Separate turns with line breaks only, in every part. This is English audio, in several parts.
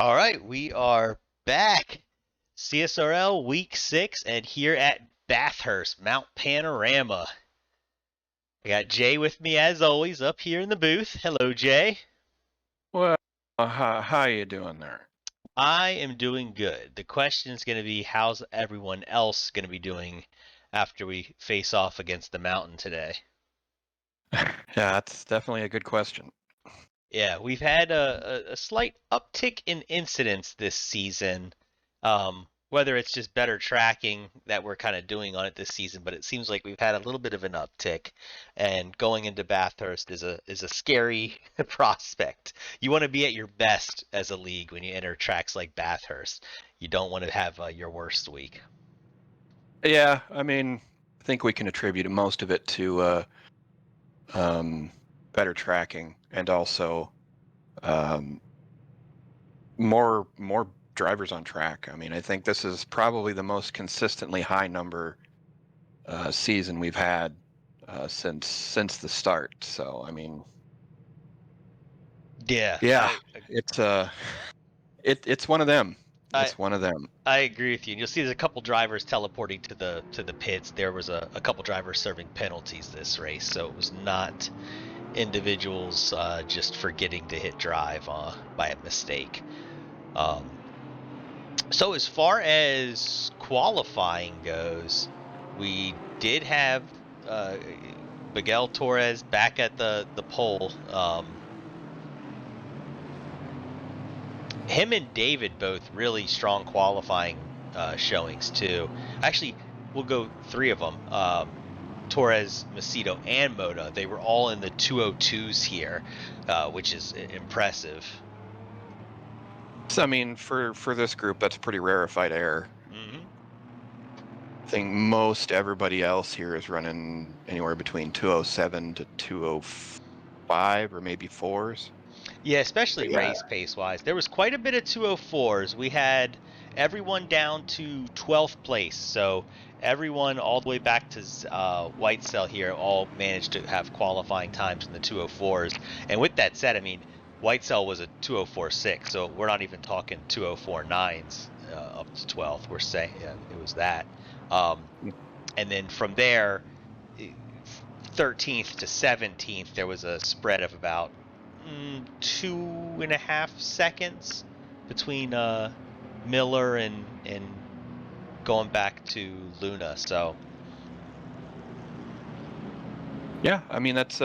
All right, we are back. CSRL Week 6 and here at Bathurst, Mount Panorama. I got Jay with me as always up here in the booth. Hello, Jay.
Well, how you doing there?
I am doing good. The question is going to be how's everyone else going to be doing after we face off against the mountain today?
Yeah, that's definitely a good question.
Yeah, we've had a slight uptick in incidents this season. Whether it's just better tracking that we're kind of doing on it this season, but it seems like we've had a little bit of an uptick. And going into Bathurst is a scary prospect. You want to be at your best as a league when you enter tracks like Bathurst. You don't want to have your worst week.
Yeah, I think we can attribute most of it to um, better tracking and also um, more drivers on track. I think this is probably the most consistently high number season we've had since the start. So,
Yeah,
yeah, it's it's one of them.
I
It's one of them.
I agree with you. And you'll see there's a couple drivers teleporting to the pits. There was a couple drivers serving penalties this race, so it was not individuals just forgetting to hit drive by a mistake. Um, so as far as qualifying goes, we did have uh, Miguel Torres back at the pole. Him and David both really strong qualifying showings too. Actually, we'll go three of them. Torres, Macedo, and Moda. They were all in the 202s here, which is impressive.
So, for this group, that's pretty rarefied air.
Mm-hmm.
I think most everybody else here is running anywhere between 207 to 205 or maybe fours.
Yeah, especially
But yeah,
race pace wise. There was quite a bit of 204s. We had everyone down to 12th place. So everyone all the way back to White Cell here all managed to have qualifying times in the 204s. And with that said, I mean, White Cell was a 204.6, so we're not even talking 204.9s up to 12th. We're saying it was that. Um, and then from there, 13th to 17th, there was a spread of about 2.5 seconds between Miller and going back to Luna. So
yeah. That's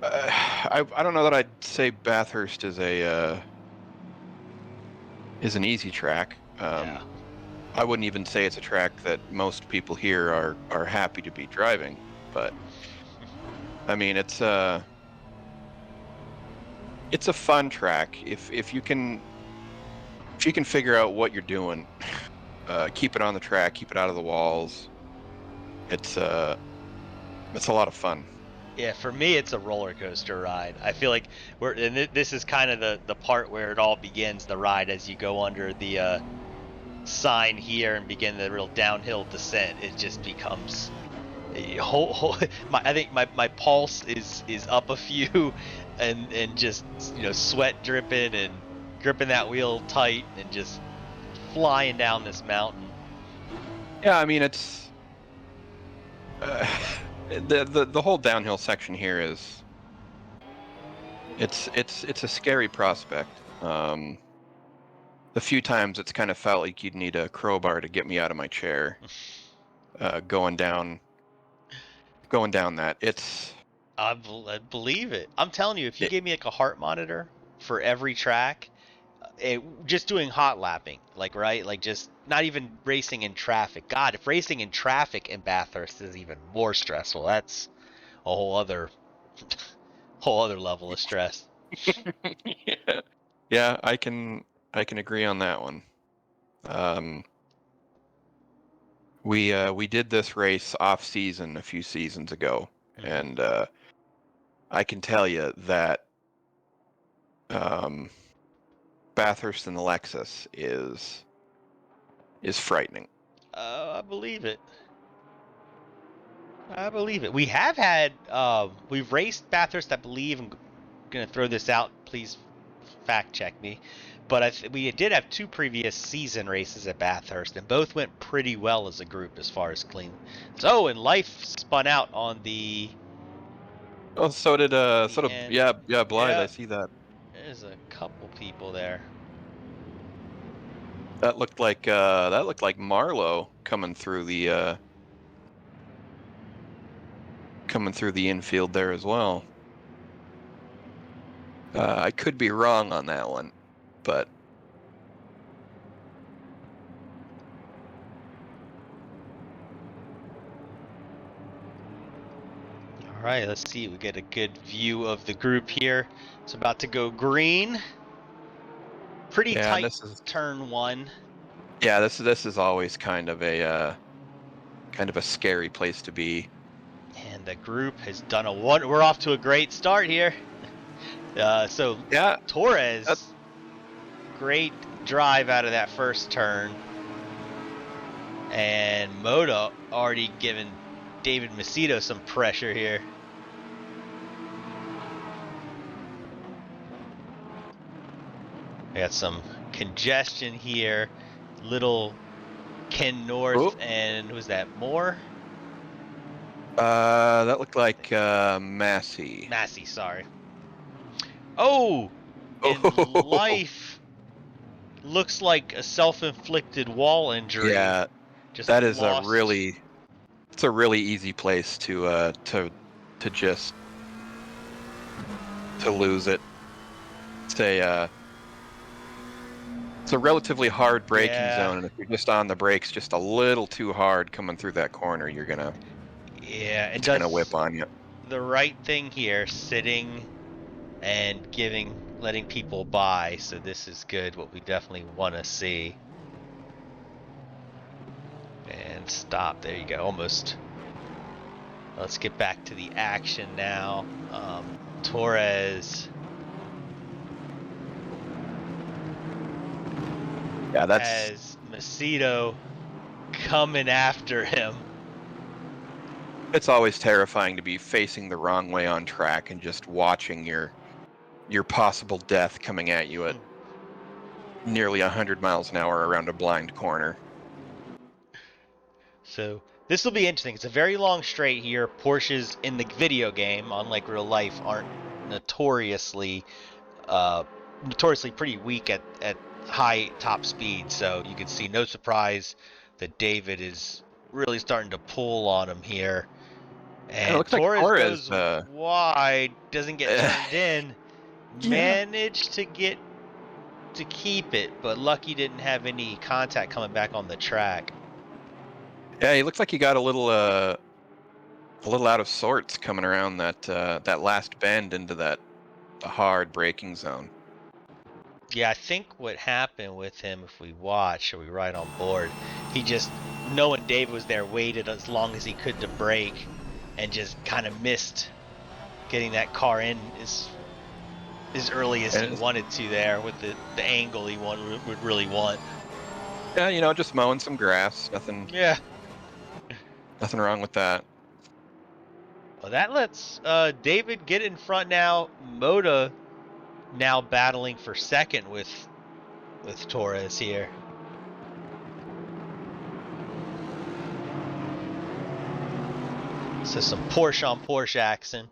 I don't know that I'd say Bathurst is an easy track.
yeah,
I wouldn't even say it's a track that most people here are happy to be driving. But it's it's a fun track if you can figure out what you're doing. Keep it on the track, keep it out of the walls. It's a lot of fun.
yeah. For me, it's a roller coaster ride. I feel like this is kind of the part where it all begins. The ride as you go under the sign here and begin the real downhill descent. It just becomes I think my pulse is up a few, and just sweat dripping and gripping that wheel tight and just flying down this mountain.
Yeah, it's uh, the whole downhill section here is it's a scary prospect. The few times it's kind of felt like you'd need a crowbar to get me out of my chair, going down that.
I believe it. I'm telling you, if you
It,
gave me like a heart monitor for every track, just doing hot lapping, like right, like just not even racing in traffic. God, if racing in traffic in Bathurst is even more stressful, that's a whole other level of stress.
yeah, yeah, I can agree on that one. Um, we did this race off season a few seasons ago,
Mm-hmm.
and I can tell you that um, Bathurst and the Lexus is frightening.
I believe it. I believe it. We have had we've raced Bathurst, I believe. I'm gonna throw this out. Please fact check me. But we did have 2 previous season races at Bathurst, and both went pretty well as a group as far as clean. So, and Life spun out on the
Oh, so did
end.
yeah, Blythe. I
Yeah,
see that.
there's a couple people there.
That looked like Marlowe coming through the infield there as well. I could be wrong on that one, but
All right, let's see. We get a good view of the group here. It's about to go green. Pretty
yeah, and
tight
this is
turn 1.
yeah, this is always kind of a scary place to be.
And the group has done a one. We're off to a great start here. So
Yeah, that's
Torres, great drive out of that first turn. And Moto already giving David Macedo some pressure here. We got some congestion here. Little Ken North and who was that? Moore?
that looked like Massey.
Massey, sorry. Oh, and
Oh,
Life looks like a self-inflicted wall injury.
yeah,
Just
that is
lost.
it's a really easy place to just to lose it. It's a relatively hard braking
Yeah,
zone, and if you're just on the brakes just a little too hard coming through that corner,
yeah, and
it's gonna whip
does
on you.
the right thing here, sitting and letting people by. So this is good. What we definitely want to see. And stop. There you go. Almost. Let's get back to the action now. Torres
Yeah,
has Macedo coming after him.
it's always terrifying to be facing the wrong way on track and just watching your possible death coming at you at nearly 100 miles an hour around a blind corner.
So this will be interesting. It's a very long straight here. Porsches in the video game, unlike real life, aren't notoriously notoriously pretty weak at high top speed. So you can see, no surprise that David is really starting to pull on him here.
And it
And
looks like
Torres
Torres,
goes wide, doesn't get turned in.
yeah,
Managed to keep it, but lucky didn't have any contact coming back on the track.
yeah, he looks like he got a little out of sorts coming around that last bend into the hard braking zone.
Yeah, I think what happened with him, if we watch or we ride on board, he just, knowing David was there, waited as long as he could to brake and just kind of missed getting that car in as early as
And
he wanted to there with the angle he would really want.
yeah, just mowing some grass.
Yeah.
Nothing wrong with that.
Well, that lets David get in front now. Moda now battling for second with Torres here. So some Porsche on Porsche action.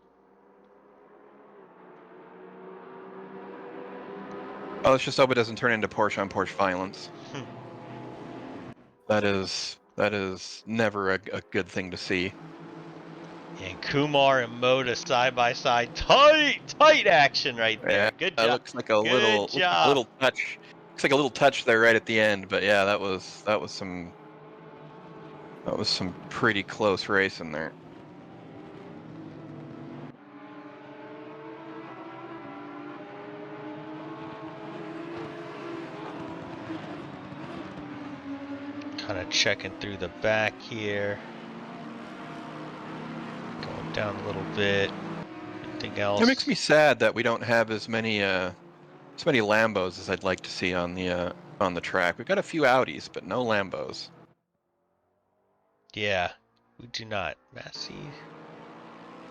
Oh, let's just hope it doesn't turn into Porsche on Porsche violence. That is never a good thing to see.
And Kumar and Moda side by side. Tight action right
Yeah,
there. Good
that
job.
looks like a
Good job.
little touch. Looks like a little touch there right at the end, but yeah, that was some pretty close racing there.
Kind of checking through the back here. Going down a little bit. Anything else?
It makes me sad that we don't have as many Lambos as I'd like to see on the track. We've got a few Audis, but no Lambos.
Yeah, we do not. Massey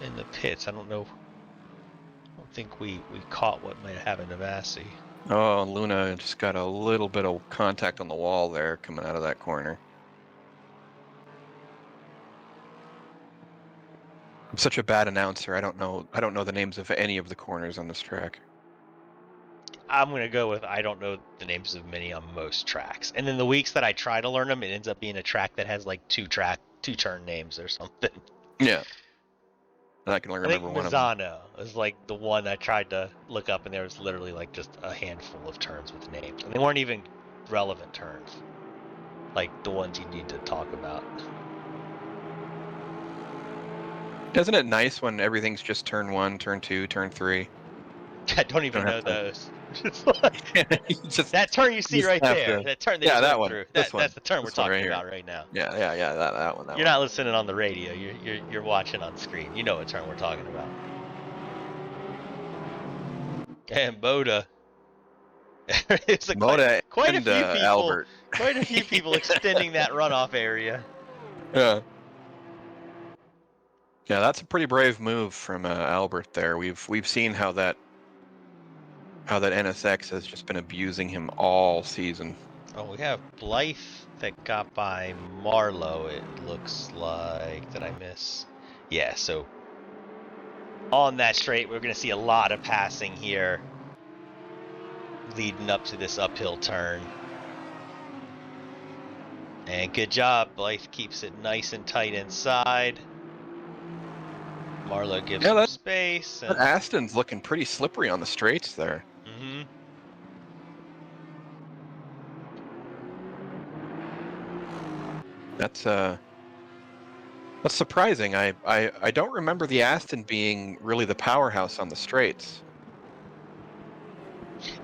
in the pits. I don't know. I don't think we caught what might have happened to Massey.
Oh, Luna just got a little bit of contact on the wall there coming out of that corner. I'm such a bad announcer. I don't know the names of any of the corners on this track.
I'm gonna go with I don't know the names of many on most tracks. And then the weeks that I try to learn them, it ends up being a track that has like two turn names or something.
Yeah. And I can only
I think
remember one of them.
Misano is like the one I tried to look up, and there was literally like just a handful of turns with names, and they weren't even relevant turns, like the ones you need to talk about.
Isn't it nice when everything's just turn 1, turn 2, turn 3?
I don't
You
even
don't have
know
to.
those.
You just
That turn you see
just
right
have
there,
to.
that turn they
Yeah,
just
that
went
one.
through.
This one.
That's the turn we're
This one right
talking
here.
about right now.
Yeah. That one. That
You're
one.
not listening on the radio. You're watching on screen. You know what turn we're talking about. And Boda. It's
Moda
quite a
and
few people,
Albert.
quite a few people extending that runoff area.
Yeah. Yeah, that's a pretty brave move from Albert there. We've seen how that NSX has just been abusing him all season.
Oh, we have Blythe that got by Marlowe. It looks like. Did I miss? Yeah. So on that straight, we're gonna see a lot of passing here, leading up to this uphill turn. And good job, Blythe keeps it nice and tight inside. Marlowe gives
Yeah,
some
that
space,
that
and
Aston's looking pretty slippery on the straights there. That's surprising. I don't remember the Aston being really the powerhouse on the straights.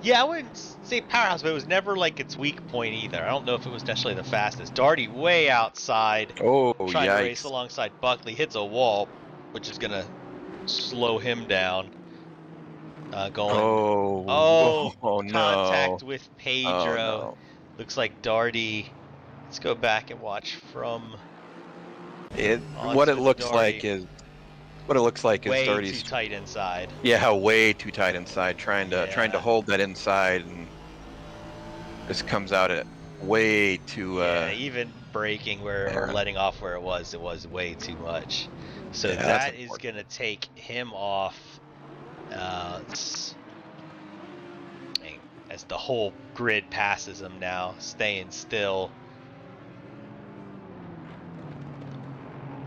yeah, I wouldn't say powerhouse, but it was never like its weak point either. I don't know if it was necessarily the fastest. Darty way outside,
Oh,
trying to race
yikes.
alongside Buckley, hits a wall, which is gonna slow him down. Going,
Oh,
oh,
oh
contact
no.
with
Oh
Pedro.
no.
Looks like Darty. Let's go back and watch from
What
onto
it looks
Darty.
like is what it looks like is
Way too
Darty's,
tight inside.
yeah, way too tight inside, trying to
Yeah.
hold that inside, and this comes out at way too
Yeah, even braking or
yeah,
letting off where it was way too much. So
yeah, that's
that is
unfortunate.
going to take him off as the whole grid passes him now, staying still.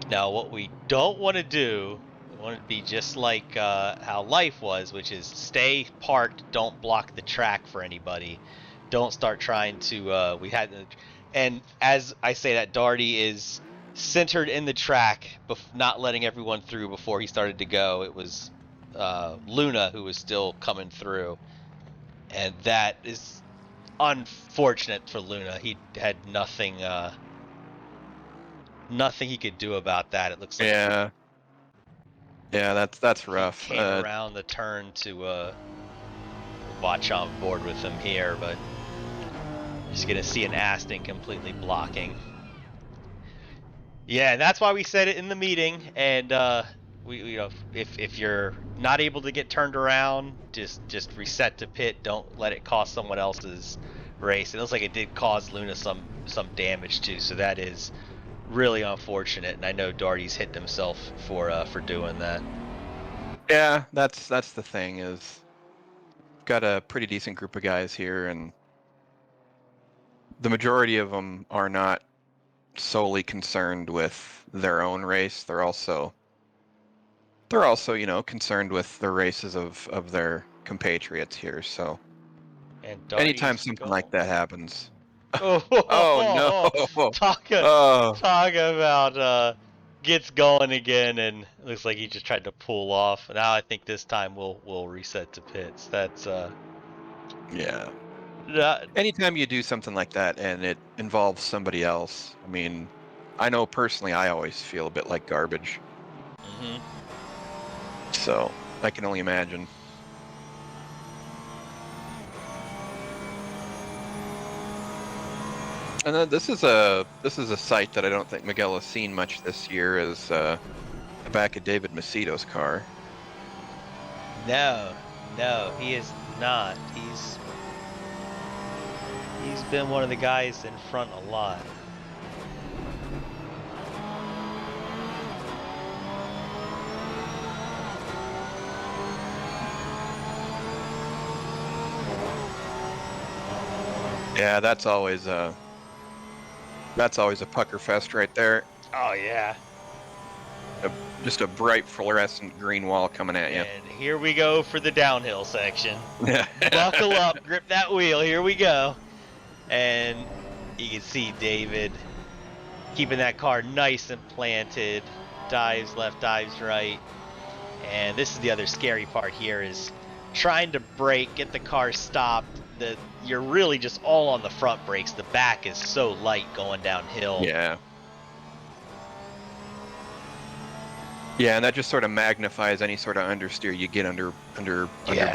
Now, what we don't want to do, we want to be just like how life was, which is stay parked, don't block the track for anybody. Don't start trying to, and as I say that, Darty is centered in the track, not letting everyone through before he started to go. It was Luna who was still coming through, and that is unfortunate for Luna. He had nothing he could do about that. It looks like
Yeah. Yeah, that's
he
rough.
came around the turn to watch on board with him here, but just gonna see an Aston completely blocking. Yeah, and that's why we said it in the meeting. And if you're not able to get turned around, just reset to pit. Don't let it cost someone else's race. It looks like it did cause Luna some damage too, so that is really unfortunate. And I know Darty's hit himself for doing that.
Yeah, that's the thing is got a pretty decent group of guys here, and the majority of them are not solely concerned with their own race. They're also, concerned with the races of their compatriots here. So
And
anytime
Darty's
something like
going.
that happens, oh no,
Oh, talk
oh
about gets going again, and looks like he just tried to pull off. Now I think this time we'll reset to pits. That's
yeah.
not,
Anytime you do something like that and it involves somebody else, I mean, I know personally I always feel a bit like garbage.
mhm.
So I can only imagine. And then this is a site that I don't think Miguel has seen much this year, is the back of David Macedo's car.
No, he is not. He's He's been one of the guys in front a lot.
Yeah, that's always a pucker fest right there.
Oh yeah.
Just a bright fluorescent green wall coming at you.
And here we go for the downhill section.
Yeah.
Buckle up, grip that wheel. Here we go. And you can see David keeping that car nice and planted. Dives left, dives right. And this is the other scary part here is trying to brake, get the car stopped. You're really just all on the front brakes. The back is so light going downhill.
Yeah. Yeah, and that just sort of magnifies any sort of understeer you get under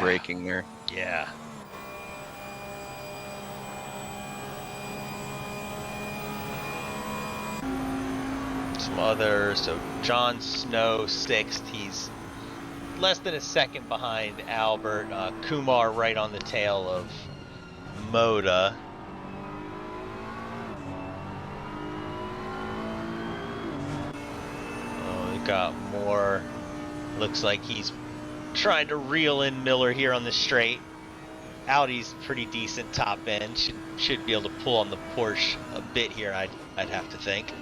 braking there.
Yeah. Some other, so John Snow 6th. He's less than a second behind Albert. Kumar right on the tail of Moda. Oh, we got more. Looks like he's trying to reel in Miller here on the straight. Audi's pretty decent top end. Should be able to pull on the Porsche a bit here. I'd have to think.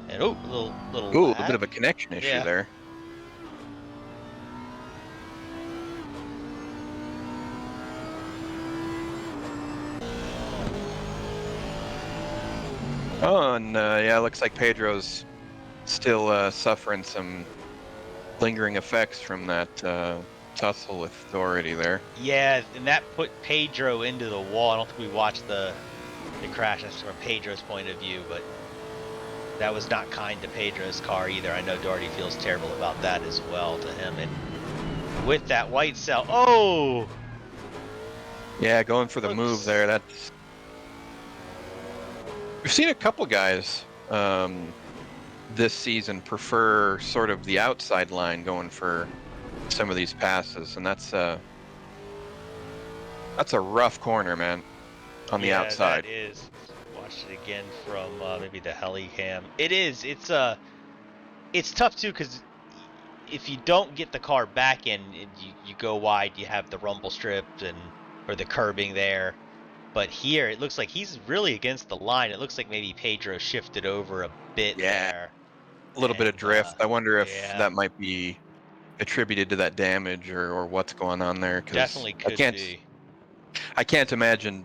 And a little
a bit of a connection issue there. Oh, and yeah, looks like Pedro's still suffering some lingering effects from that tussle with Authority there.
Yeah, and that put Pedro into the wall. I don't think we watched the crash from Pedro's point of view, but that was not kind to Pedro's car either. I know Doherty feels terrible about that as well to him. And with that white cell, oh!
Yeah, going for the move there. That's we've seen a couple guys this season prefer sort of the outside line going for some of these passes, and that's a rough corner, man, on the outside.
That is. Watch it again from maybe the heli cam. It is. It's tough too because if you don't get the car back in, you go wide. You have the rumble strip or the curbing there. But here it looks like he's really against the line. It looks like maybe Pedro shifted over a bit there.
A little bit of drift. I wonder if that might be attributed to that damage or what's going on there.
Definitely could be.
I can't imagine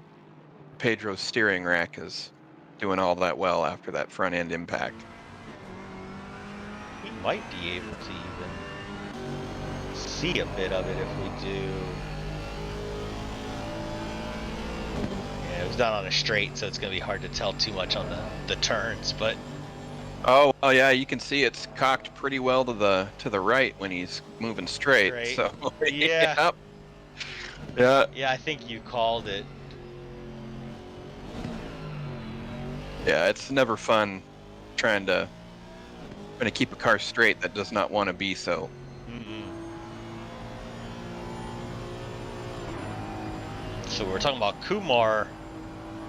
Pedro's steering rack is doing all that well after that front end impact.
We might be able to even see a bit of it if we do. Yeah, it was done on a straight, so it's going to be hard to tell too much on the turns, but.
Oh yeah, you can see it's cocked pretty well to the right when he's moving straight. So
yeah.
Yeah.
Yeah, I think you called it.
Yeah, it's never fun trying to keep a car straight that does not want to be so.
So we're talking about Kumar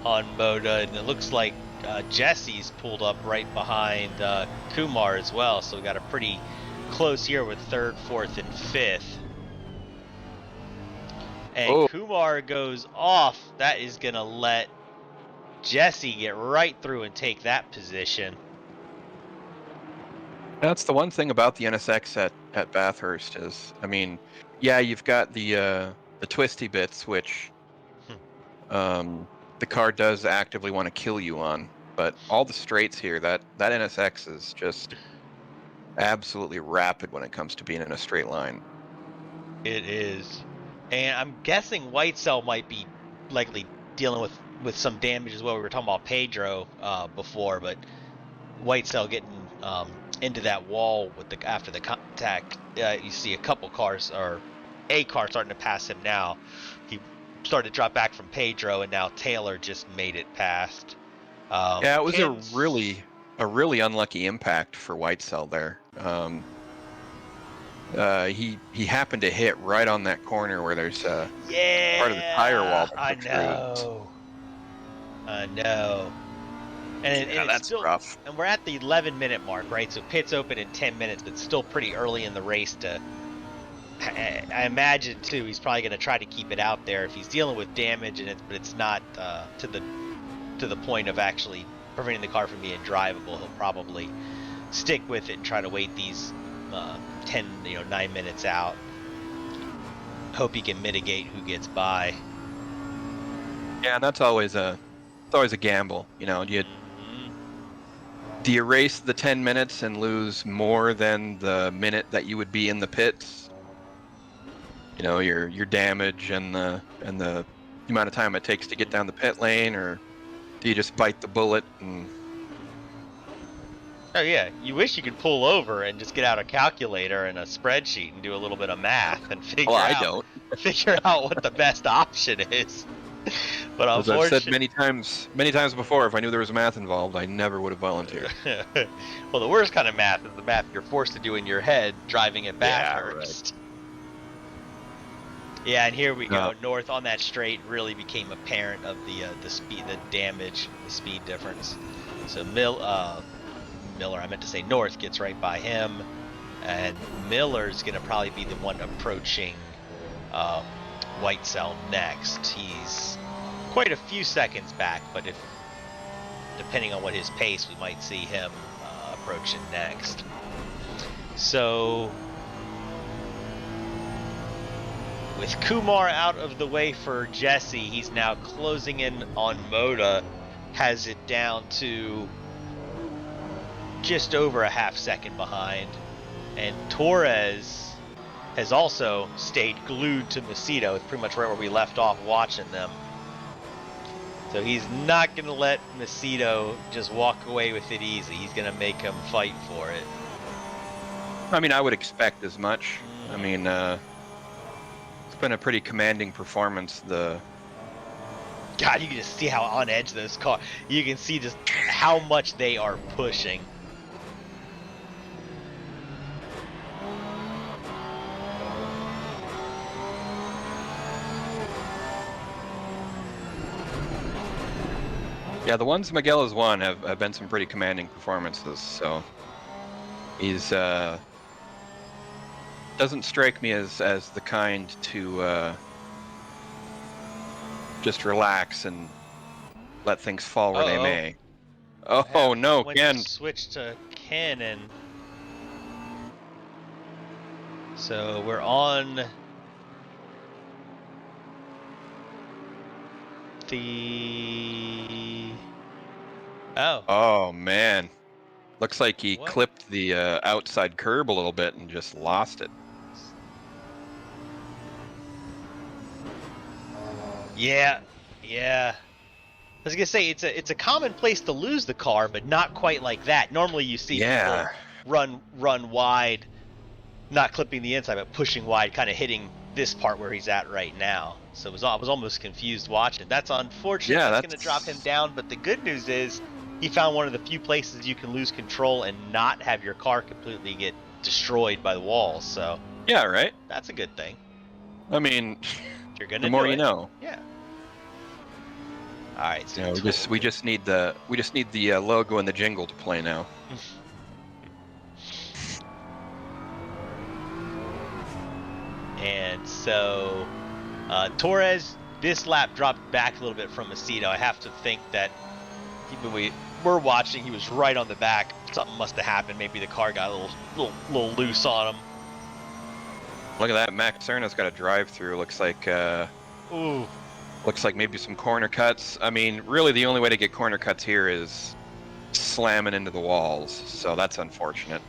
on Moda, and it looks like Jesse's pulled up right behind Kumar as well. So we got a pretty close here with 3rd, 4th, and 5th. And Kumar goes off. That is going to let Jesse get right through and take that position.
That's the one thing about the NSX at Bathurst is, I mean, yeah, you've got the twisty bits, which the car does actively want to kill you on, but all the straights here, that NSX is just absolutely rapid when it comes to being in a straight line.
It is. And I'm guessing White Cell might be likely dealing with some damage as well. We were talking about Pedro before, but White Cell getting into that wall after the contact. You see a couple cars, or a car starting to pass him now. He started to drop back from Pedro, and now Taylor just made it past.
Yeah, it was a really unlucky impact for White Cell there. He happened to hit right on that corner where there's part of the tire wall that protrudes.
I know. No. And
Yeah,
it's
that's
still,
rough.
and we're at the 11-minute mark, right? So pits open in 10 minutes, but still pretty early in the race to. I imagine too. He's probably going to try to keep it out there if he's dealing with damage, but it's not to the point of actually preventing the car from being drivable. He'll probably stick with it and try to wait these 9 minutes out. Hope he can mitigate who gets by.
Yeah, that's always a gamble. You know, do you race the 10 minutes and lose more than the minute that you would be in the pits? You know, your damage and the amount of time it takes to get down the pit lane, or do you just bite the bullet and
Oh yeah, you wish you could pull over and just get out a calculator and a spreadsheet and do a little bit of math and
well,
figure
I
out
don't.
what the best option is. But
As I've said
unfortunately,
many times before, if I knew there was math involved, I never would have volunteered.
well, the worst kind of math is the math you're forced to do in your head driving at
Yeah, right.
Bathurst. Yeah, and here we go.
No.
North on that straight really became apparent of the speed, the damage, the speed difference. So Miller, I meant to say North, gets right by him, and Miller's gonna probably be the one approaching White Cell next. He's quite a few seconds back, but if depending on what his pace, we might see him approaching next. So with Kumar out of the way for Jesse, he's now closing in on Moda, has it down to just over a half second behind. And Torres has also stayed glued to Macedo. It's pretty much right where we left off watching them. So he's not going to let Macedo just walk away with it easy. He's going to make him fight for it.
I mean, I would expect as much. I mean, it's been a pretty commanding performance.
God, you can just see how on edge those cars. You can see just how much they are pushing.
Yeah, the ones Miguel has won have been some pretty commanding performances. So he's doesn't strike me as the kind to just relax and let things fall where they may. Oh no,
Went
Ken!
to switch to Ken, and so we're on the.
Oh man, looks like he
What?
clipped the outside curb a little bit and just lost it.
Yeah. I was gonna say it's a common place to lose the car, but not quite like that. Normally you see people run wide, not clipping the inside, but pushing wide, kind of hitting this part where he's at right now. So I was almost confused watching. That's unfortunate.
Yeah,
That's gonna drop him down. But the good news is he found one of the few places you can lose control and not have your car completely get destroyed by the walls. So
yeah, right.
that's a good thing.
I mean,
You're gonna
the more
do
you
it.
know.
Yeah. All right. So
You know, we just need the logo and the jingle to play now.
And so Torres this lap dropped back a little bit from Macedo. I have to think that when we were watching, he was right on the back. Something must have happened. Maybe the car got a little loose on him.
Look at that. Max Cerna's got a drive-through. Looks like maybe some corner cuts. I mean, really the only way to get corner cuts here is slamming into the walls. So that's unfortunate.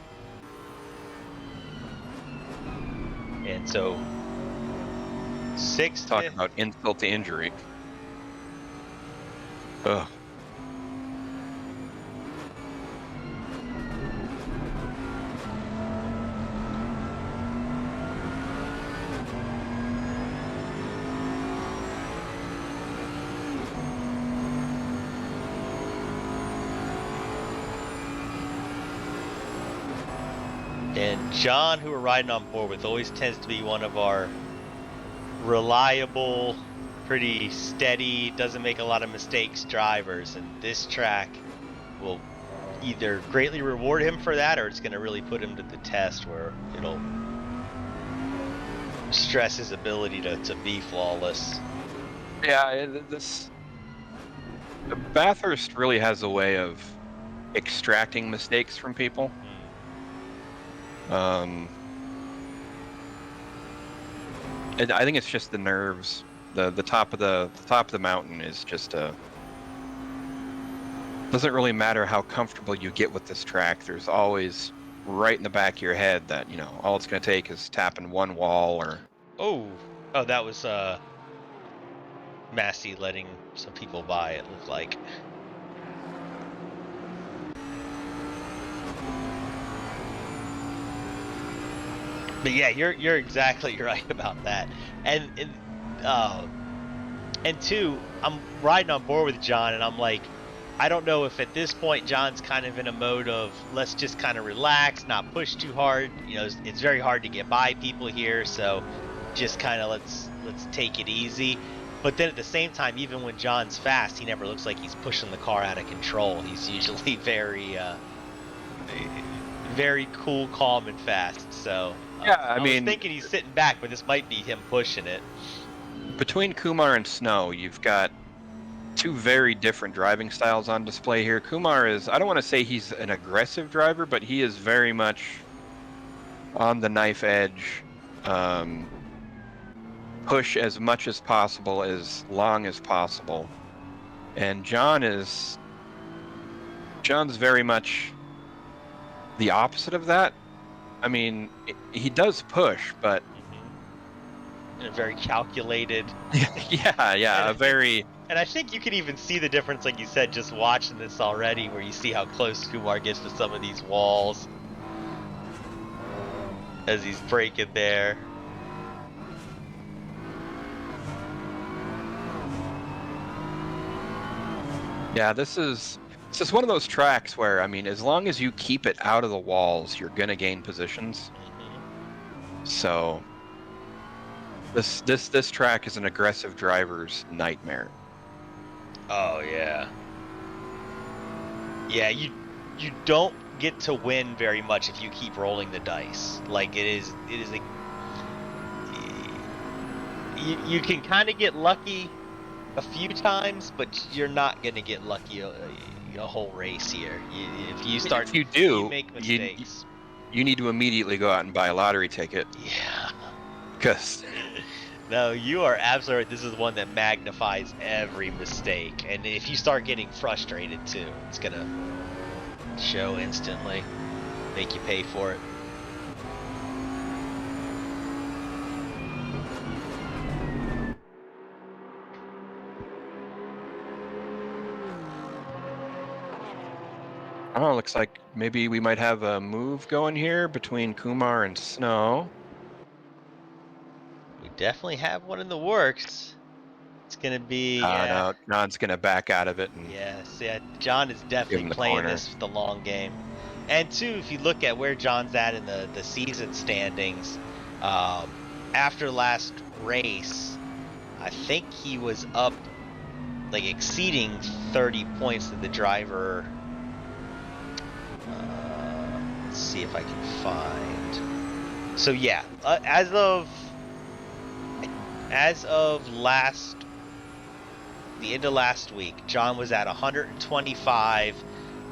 And so
Talk about insult to injury. Ugh.
And John, who we're riding on board with, always tends to be one of our reliable pretty steady, doesn't make a lot of mistakes drivers, and this track will either greatly reward him for that, or it's going to really put him to the test where it'll stress his ability to be flawless.
Yeah, Bathurst really has a way of extracting mistakes from people. And I think it's just the nerves. The top of the mountain is just doesn't really matter how comfortable you get with this track. There's always right in the back of your head that, you know, all it's going to take is tapping one wall or.
Oh, that was Massey letting some people by, it looked like. But yeah, you're exactly right about that. And two, I'm riding on board with John, and I'm like, I don't know if at this point John's kind of in a mode of let's just kind of relax, not push too hard. You know, it's very hard to get by people here, so just kind of let's take it easy. But then at the same time, even when John's fast, he never looks like he's pushing the car out of control. He's usually very very cool, calm, and fast. So
Yeah,
I was thinking he's sitting back, but this might be him pushing it.
Between Kumar and Snow, you've got two very different driving styles on display here. Kumar is, I don't want to say he's an aggressive driver, but he is very much on the knife edge. Push as much as possible, as long as possible. And John's very much the opposite of that. I mean, he does push, but
in a very calculated.
yeah, a very.
And I think you can even see the difference, like you said, just watching this already, where you see how close Kumar gets to some of these walls as he's breaking there.
Yeah, this is one of those tracks where, I mean, as long as you keep it out of the walls, you're gonna gain positions. So this track is an aggressive driver's nightmare.
Oh yeah. Yeah, you don't get to win very much if you keep rolling the dice. Like it is a you can kind of get lucky a few times, but you're not gonna get lucky a whole race here. If you start, you make mistakes.
You need to immediately go out and buy a lottery ticket.
Yeah.
Because
no, you are absolutely right. This is one that magnifies every mistake, and if you start getting frustrated too, it's gonna show instantly, make you pay for it.
Oh, looks like maybe we might have a move going here between Kumar and Snow.
We definitely have one in the works. It's gonna be.
No, John's gonna back out of it. And
yes, yeah. John is definitely playing this for the long game. And two, if you look at where John's at in the season standings, after last race, I think he was up, like exceeding 30 points to the driver. Let's see if I can find. So yeah, as of the end of last week, John was at 125,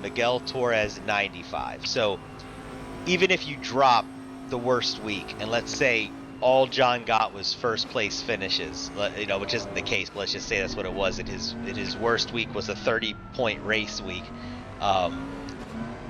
Miguel Torres 95. So even if you drop the worst week, and let's say all John got was first place finishes, you know, which isn't the case, but let's just say that's what it was. His worst week was a 30-point race week.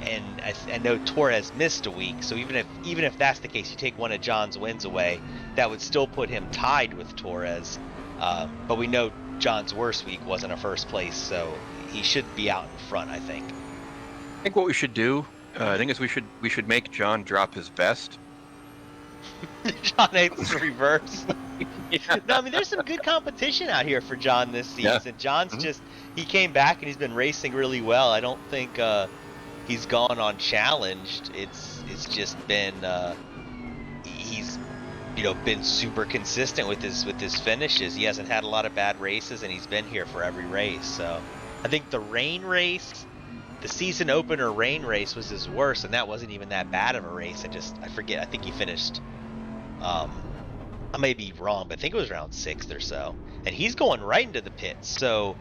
And I know Torres missed a week, so even if that's the case, you take one of John's wins away, that would still put him tied with Torres. But we know John's worst week wasn't a first place, so he should be out in front, I think.
I think what we should do, is we should make John drop his best.
John hates the reverse. Yeah. No, I mean, there's some good competition out here for John this season. Yeah. John's he came back and he's been racing really well. I don't think he's gone unchallenged. It's just been he's been super consistent with his finishes. He hasn't had a lot of bad races, and he's been here for every race. So I think the rain race, the season opener rain race, was his worst, and that wasn't even that bad of a race. I forget. I think he finished. I may be wrong, but I think it was around 6th or so. And he's going right into the pits. So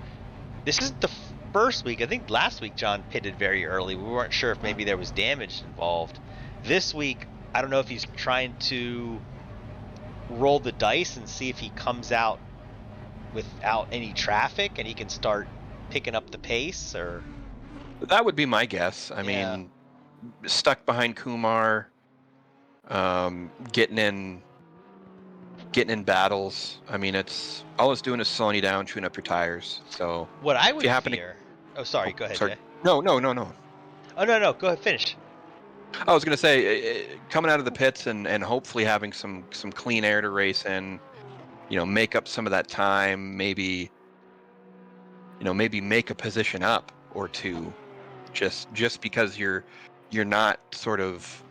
this is the first week. I think last week John pitted very early. We weren't sure if maybe there was damage involved. This week, I don't know if he's trying to roll the dice and see if he comes out without any traffic and he can start picking up the pace, or
That would be my guess. I mean, stuck behind Kumar, getting in battles. I mean, it's all it's doing is slowing you down, chewing up your tires. So
what I
if
would
you happen
fear. Oh, sorry.
to,
Go ahead,
sorry,
Jay.
no.
Oh no. Go ahead. Finish.
I was gonna say, coming out of the pits and hopefully having some clean air to race in, make up some of that time, maybe make a position up or two, just because you're not sort of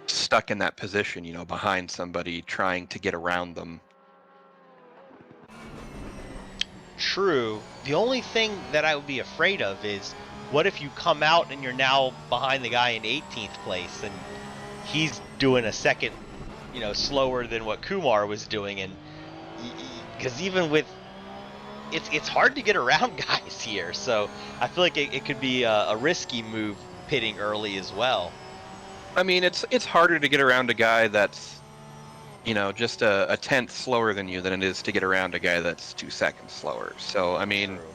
stuck in that position, behind somebody trying to get around them.
True. The only thing that I would be afraid of is, what if you come out and you're now behind the guy in 18th place and he's doing a second, slower than what Kumar was doing, and because even with it's hard to get around guys here, so I feel like it could be a risky move pitting early as well.
I mean, it's harder to get around a guy that's just a tenth slower than you than it is to get around a guy that's 2 seconds slower. So I mean,
True.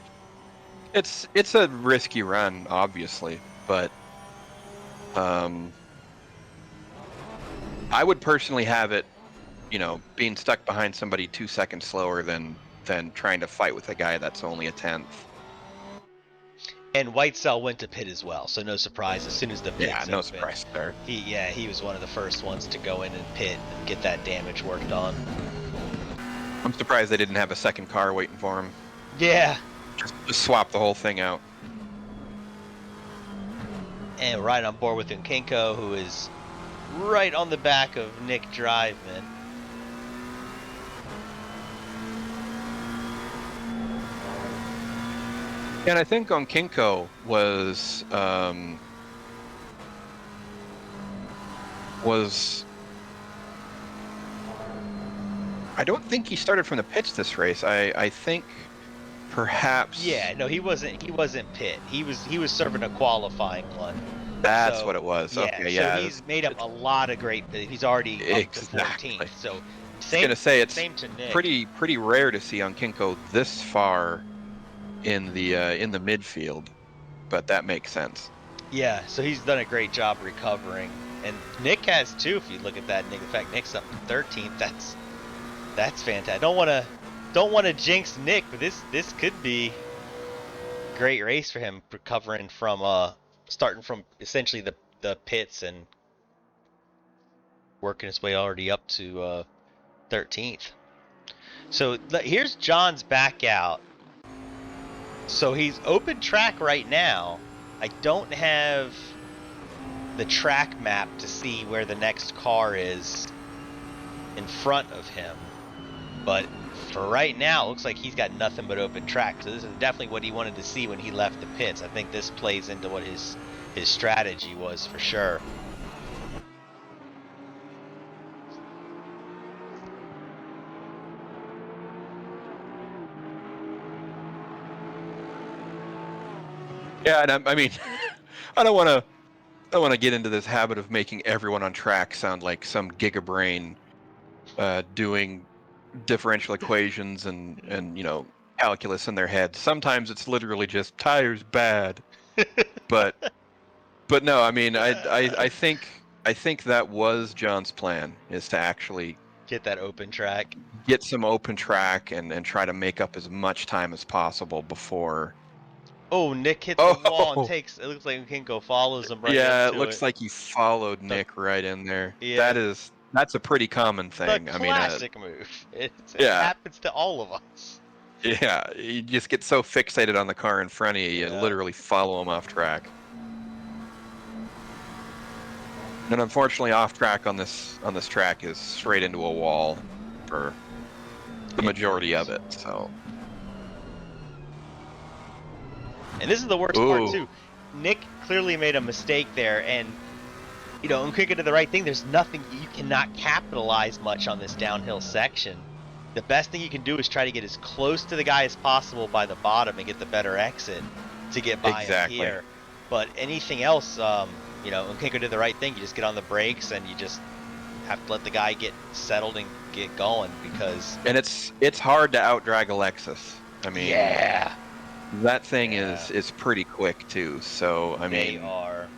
it's a risky run, obviously, but I would personally have it, being stuck behind somebody 2 seconds slower than trying to fight with a guy that's only a tenth.
And Whitesell went to pit as well, so no surprise. As soon as the pits
No
opened,
surprise there.
he was one of the first ones to go in and pit and get that damage worked on.
I'm surprised they didn't have a second car waiting for him.
Yeah.
Just swap the whole thing out.
And right on board with Nkinko, who is right on the back of Nick Driveman.
And I think Nkinko was I don't think he started from the pits this race. I think perhaps.
Yeah, no, he wasn't pit. He was serving a qualifying one.
That's what it was.
Yeah,
Okay,
so he's made up a lot of great. He's already up to 14th. So
I was gonna say it's
same to Nick.
pretty rare to see Nkinko this far in the midfield, but that makes sense.
Yeah, so he's done a great job recovering, and Nick has too. If you look at that, Nick. In fact, Nick's up to 13th. That's fantastic. Don't want to jinx Nick, but this could be a great race for him, recovering from starting from essentially the pits and working his way already up to 13th. So here's John's back out. So he's open track right now. I don't have the track map to see where the next car is in front of him, but for right now, it looks like he's got nothing but open track. So this is definitely what he wanted to see when he left the pits. I think this plays into what his strategy was for sure.
Yeah, and I mean, I don't want to get into this habit of making everyone on track sound like some gigabrain doing differential equations and calculus in their head. Sometimes it's literally just tires bad. but no, I mean, I think that was John's plan, is to actually
Get that open track.
get some open track and try to make up as much time as possible before.
Oh, Nick hit the wall and takes. It looks like Kinko follows him right into it.
Yeah, it looks like he followed Nick right in there.
Yeah.
That's a pretty common thing.
The classic move. It
yeah.
happens to all of us.
Yeah, you just get so fixated on the car in front of you, you literally follow him off track. And unfortunately, off track on this track is straight into a wall for the majority of it. So.
And this is the worst part
Ooh.
too. Nick clearly made a mistake there, and Nkika did the right thing. There's nothing, you cannot capitalize much on this downhill section. The best thing you can do is try to get as close to the guy as possible by the bottom and get the better exit to get by him here. But anything else, Nkika did the right thing. You just get on the brakes and you just have to let the guy get settled and get going, because.
And it's hard to outdrag a Lexus. I mean,
yeah,
that thing is pretty quick too. So I mean,
they are.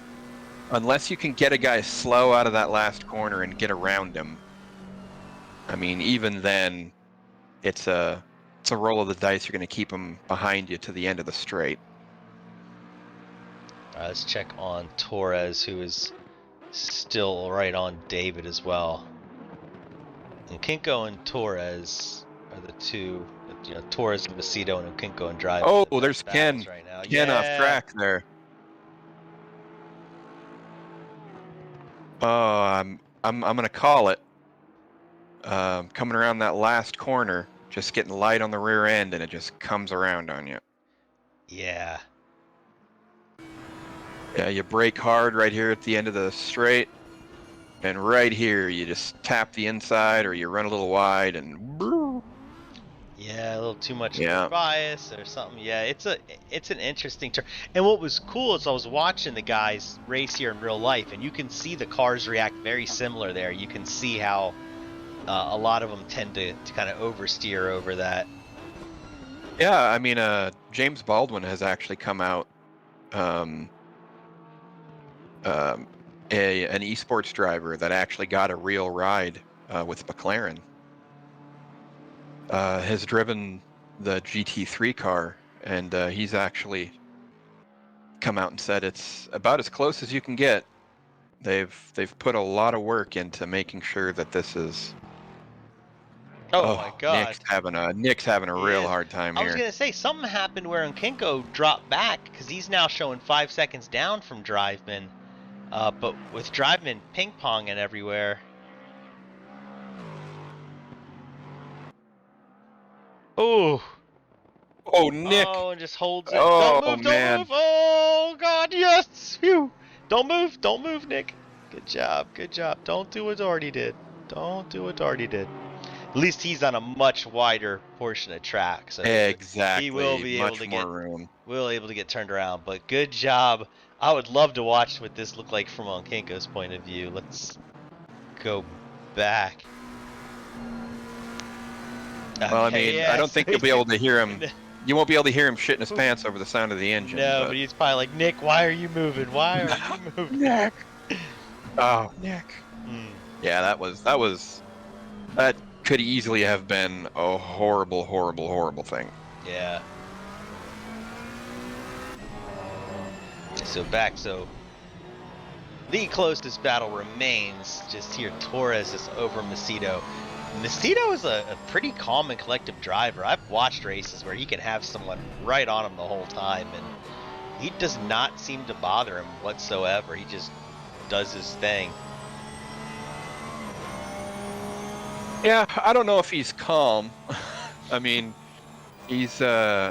Unless you can get a guy slow out of that last corner and get around him, I mean, even then, it's a roll of the dice. You're going to keep him behind you to the end of the straight.
All right, let's check on Torres, who is still right on David as well. And Kinko and Torres are the two. Torres and Macedo and Kinko and Drive.
Oh, there's Ken.
Right now.
Ken off track there. Oh, I'm gonna call it. Coming around that last corner, just getting light on the rear end, and it just comes around on you.
Yeah.
Yeah, you brake hard right here at the end of the straight, and right here you just tap the inside, or you run a little wide, and.
Yeah, a little too much
Yeah.
bias or something. Yeah, it's an interesting turn. And what was cool is I was watching the guys race here in real life, and you can see the cars react very similar there. You can see how a lot of them tend to kind of oversteer over that.
Yeah, I mean, James Baldwin has actually come out, an esports driver that actually got a real ride with McLaren. Has driven the GT3 car, and he's actually come out and said it's about as close as you can get. They've put a lot of work into making sure that this is.
Oh my God!
Nick's having a real hard time here.
I was gonna say something happened where Nkinko dropped back, because he's now showing 5 seconds down from Driveman, but with Driveman ping-ponging everywhere. Oh.
Oh, Nick!
Oh, and just holds it.
Oh,
Don't move,
man.
don't move. Oh, God, yes. Phew. Don't move, Nick. Good job, good job. Don't do what Doherty did. Don't do what Doherty did. At least he's on a much wider portion of track, so
Exactly.
he will be able
much
to
more room.
able to get turned around. But good job. I would love to watch what this looked like from Onkinko's point of view. Let's go back.
Well, I mean, I don't think you'll be able to hear him. You won't be able to hear him shitting his pants over the sound of the engine.
No, but he's probably like, Nick, why are you moving? Why are you moving?
Nick. Oh, Nick. Yeah, that could easily have been a horrible, horrible, horrible thing.
Yeah. So the closest battle remains. Just here, Torres is over Macedo. Macedo is a pretty calm and collective driver. I've watched races where he can have someone right on him the whole time, and he does not seem to bother him whatsoever. He just does his thing.
Yeah, I don't know if he's calm. I mean, he's I've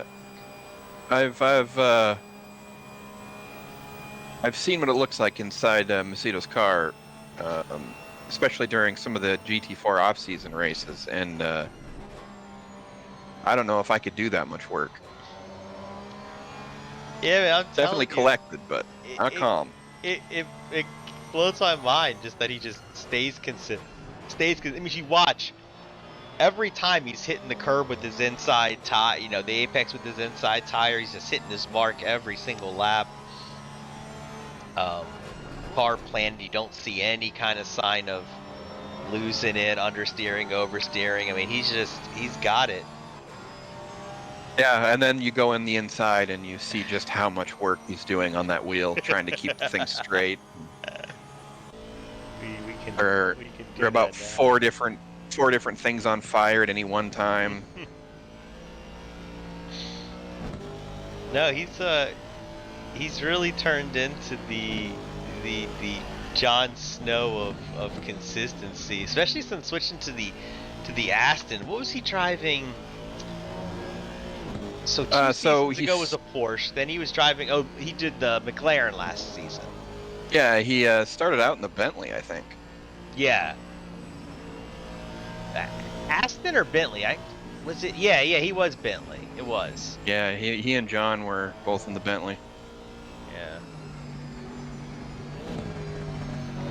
seen what it looks like inside Macedo's car, especially during some of the GT4 off-season races, and I don't know if I could do that much work.
Yeah, man, I'm
definitely collected, but not calm.
It blows my mind just that he just stays consistent. I mean, you watch every time he's hitting the curb with his inside tire, the apex with his inside tire, he's just hitting his mark every single lap. Car planted, you don't see any kind of sign of losing it, understeering, oversteering. I mean, he's got it.
Yeah, and then you go in the inside and you see just how much work he's doing on that wheel, trying to keep the thing straight. There are about four different things on fire at any one time.
No, he's really turned into the Jon Snow of consistency, especially since switching to the Aston. What was he driving? So two seasons ago was a Porsche. Then he was driving. Oh, he did the McLaren last season.
Yeah, he started out in the Bentley, I think.
Yeah. Aston or Bentley? Was it? Yeah, he was Bentley. It was.
Yeah, he and John were both in the Bentley.
Yeah.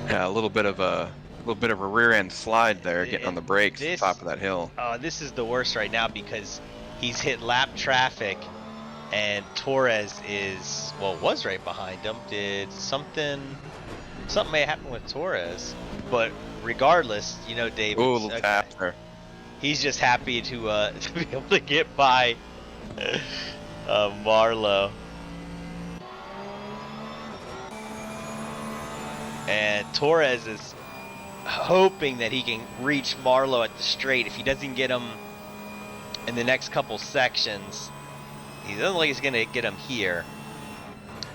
Yeah, a little bit of a rear end slide there, getting on the brakes at the top of that hill.
This is the worst right now because he's hit lap traffic, and Torres was right behind him. Did something may happen with Torres, but regardless, David.
Ooh, a little tap there.
He's just happy to be able to get by Marlowe. And Torres is hoping that he can reach Marlowe at the straight. If he doesn't get him in the next couple sections, he doesn't like he's going to get him here.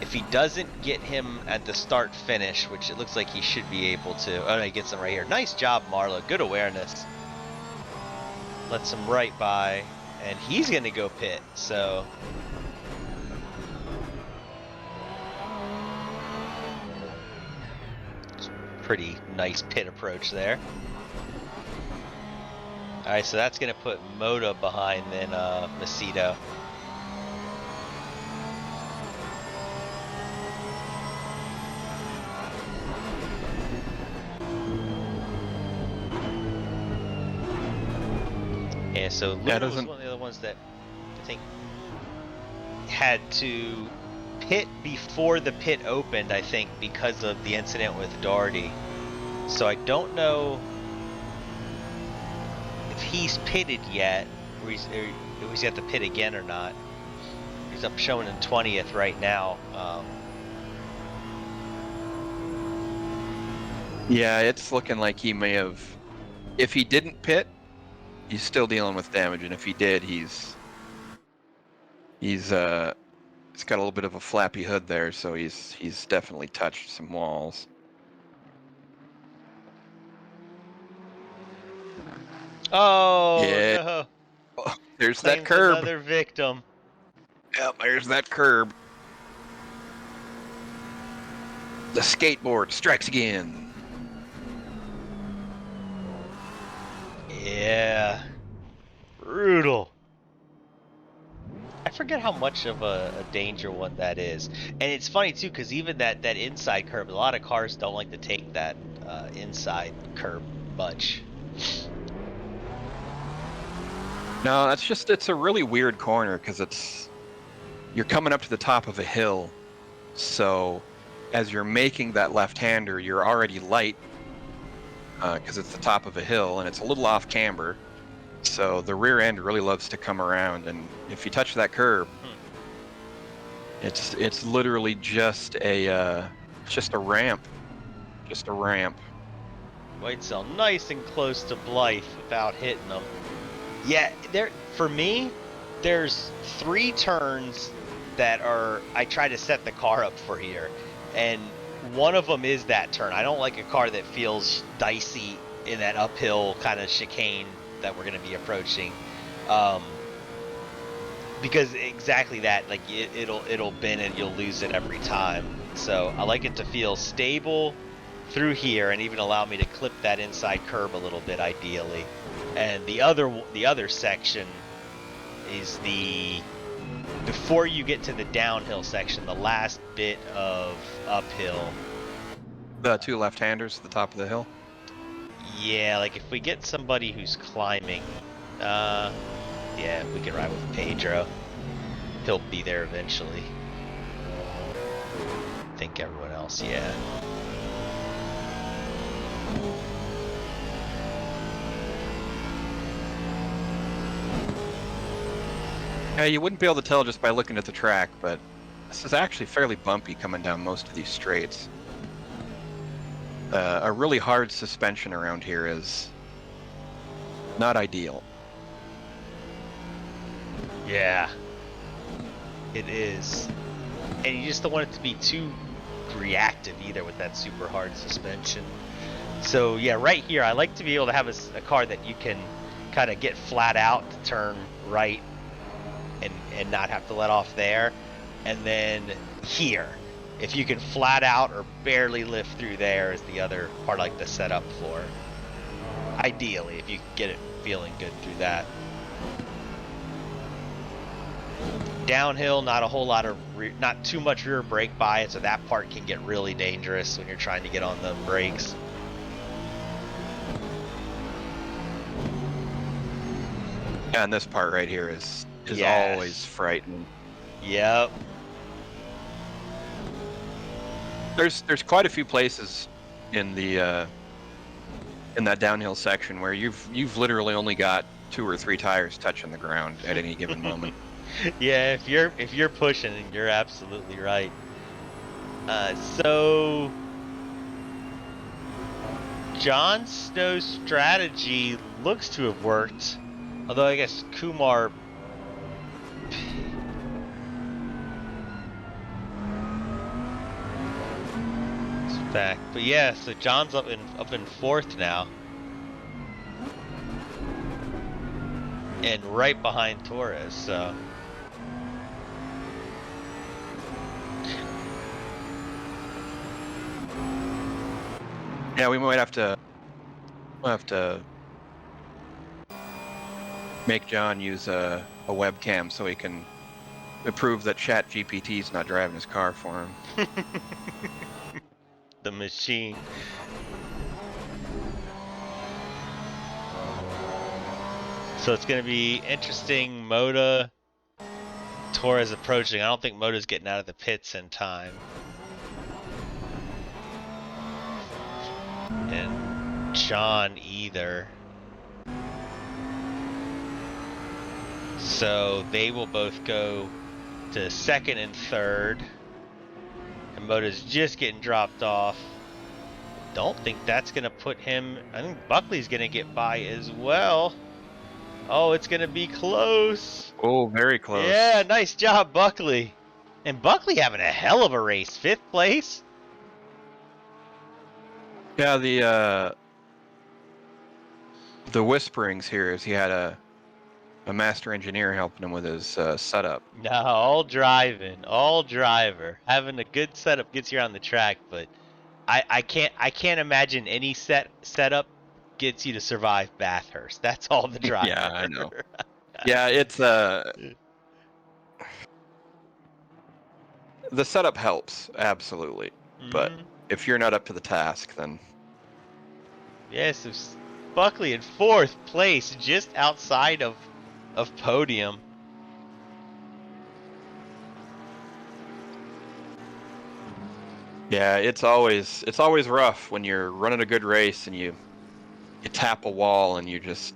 If he doesn't get him at the start finish, which it looks like he should be able to. Oh, no, he gets him right here. Nice job, Marlowe. Good awareness. Lets him right by, and he's going to go pit. So pretty nice pit approach there. All right, so that's going to put Moda behind then Macedo. Yeah, so Luna was one of the other ones that I think had to pit before the pit opened, I think, because of the incident with Doherty. So I don't know if he's pitted yet, or he's got to pit again or not. He's up showing in 20th right now.
Yeah, it's looking like he may have. If he didn't pit, he's still dealing with damage, and if he did, he's got a little bit of a flappy hood there, so he's definitely touched some walls.
Oh,
yeah.
no.
Oh, there's
Claims
that curb.
Another victim.
Yep, there's that curb. The skateboard strikes again.
Yeah. Brutal. I forget how much of a danger one that is. And it's funny too, because even that inside curb, a lot of cars don't like to take that inside curb much.
No, it's a really weird corner because you're coming up to the top of a hill, so as you're making that left-hander, you're already light because it's the top of a hill and it's a little off camber. So the rear end really loves to come around, and if you touch that curb, it's literally just a ramp,
White Cell nice and close to Blythe without hitting them. Yeah, for me, there's 3 turns that I try to set the car up for here, and one of them is that turn. I don't like a car that feels dicey in that uphill kind of chicane that we're going to be approaching, because exactly that, like it'll bend and you'll lose it every time. So I like it to feel stable through here and even allow me to clip that inside curb a little bit ideally. And the other section is before you get to the downhill section, the last bit of uphill.
The 2 left-handers at the top of the hill.
Yeah, like if we get somebody who's climbing, yeah, we can ride with Pedro. He'll be there eventually. I think everyone else, yeah.
Yeah, you wouldn't be able to tell just by looking at the track, but this is actually fairly bumpy coming down most of these straights. A really hard suspension around here is not ideal.
Yeah, it is. And you just don't want it to be too reactive either with that super hard suspension. So yeah, right here, I like to be able to have a car that you can kind of get flat out to turn right and not have to let off there. And then here, if you can flat out or barely lift through there is the other part I like to set up for. Ideally, if you can get it feeling good through that. Downhill, not a whole lot of, not too much rear brake by it, so that part can get really dangerous when you're trying to get on the brakes.
Yeah, and this part right here is
Yes.
always frightening.
Yep.
There's quite a few places in the in that downhill section where you've literally only got 2 or 3 tires touching the ground at any given moment.
Yeah, if you're pushing, you're absolutely right. So Jon Snow's strategy looks to have worked, although I guess Kumar. Back, but yeah, so John's up in fourth now, and right behind Torres. So
Yeah, we might have to make John use a webcam so he can prove that ChatGPT's not driving his car for him.
the machine. So it's going to be interesting. Moda, Torres approaching. I don't think Moda's getting out of the pits in time. And John either. So they will both go to second and third. And Moda's just getting dropped off. Don't think that's going to put him. I think Buckley's going to get by as well. Oh, it's going to be close.
Oh, very close.
Yeah, nice job, Buckley. And Buckley having a hell of a race. 5th place.
Yeah, the whisperings here is he had a master engineer helping him with his setup.
No, all driving, all driver. Having a good setup gets you on the track, but I can't imagine any setup gets you to survive Bathurst. That's all the driver.
Yeah, I know. Yeah, it's the setup helps, absolutely. But if you're not up to the task, then
yes, it's Buckley in 4th place, just outside of podium.
yeah, it's always rough when you're running a good race and you tap a wall and you just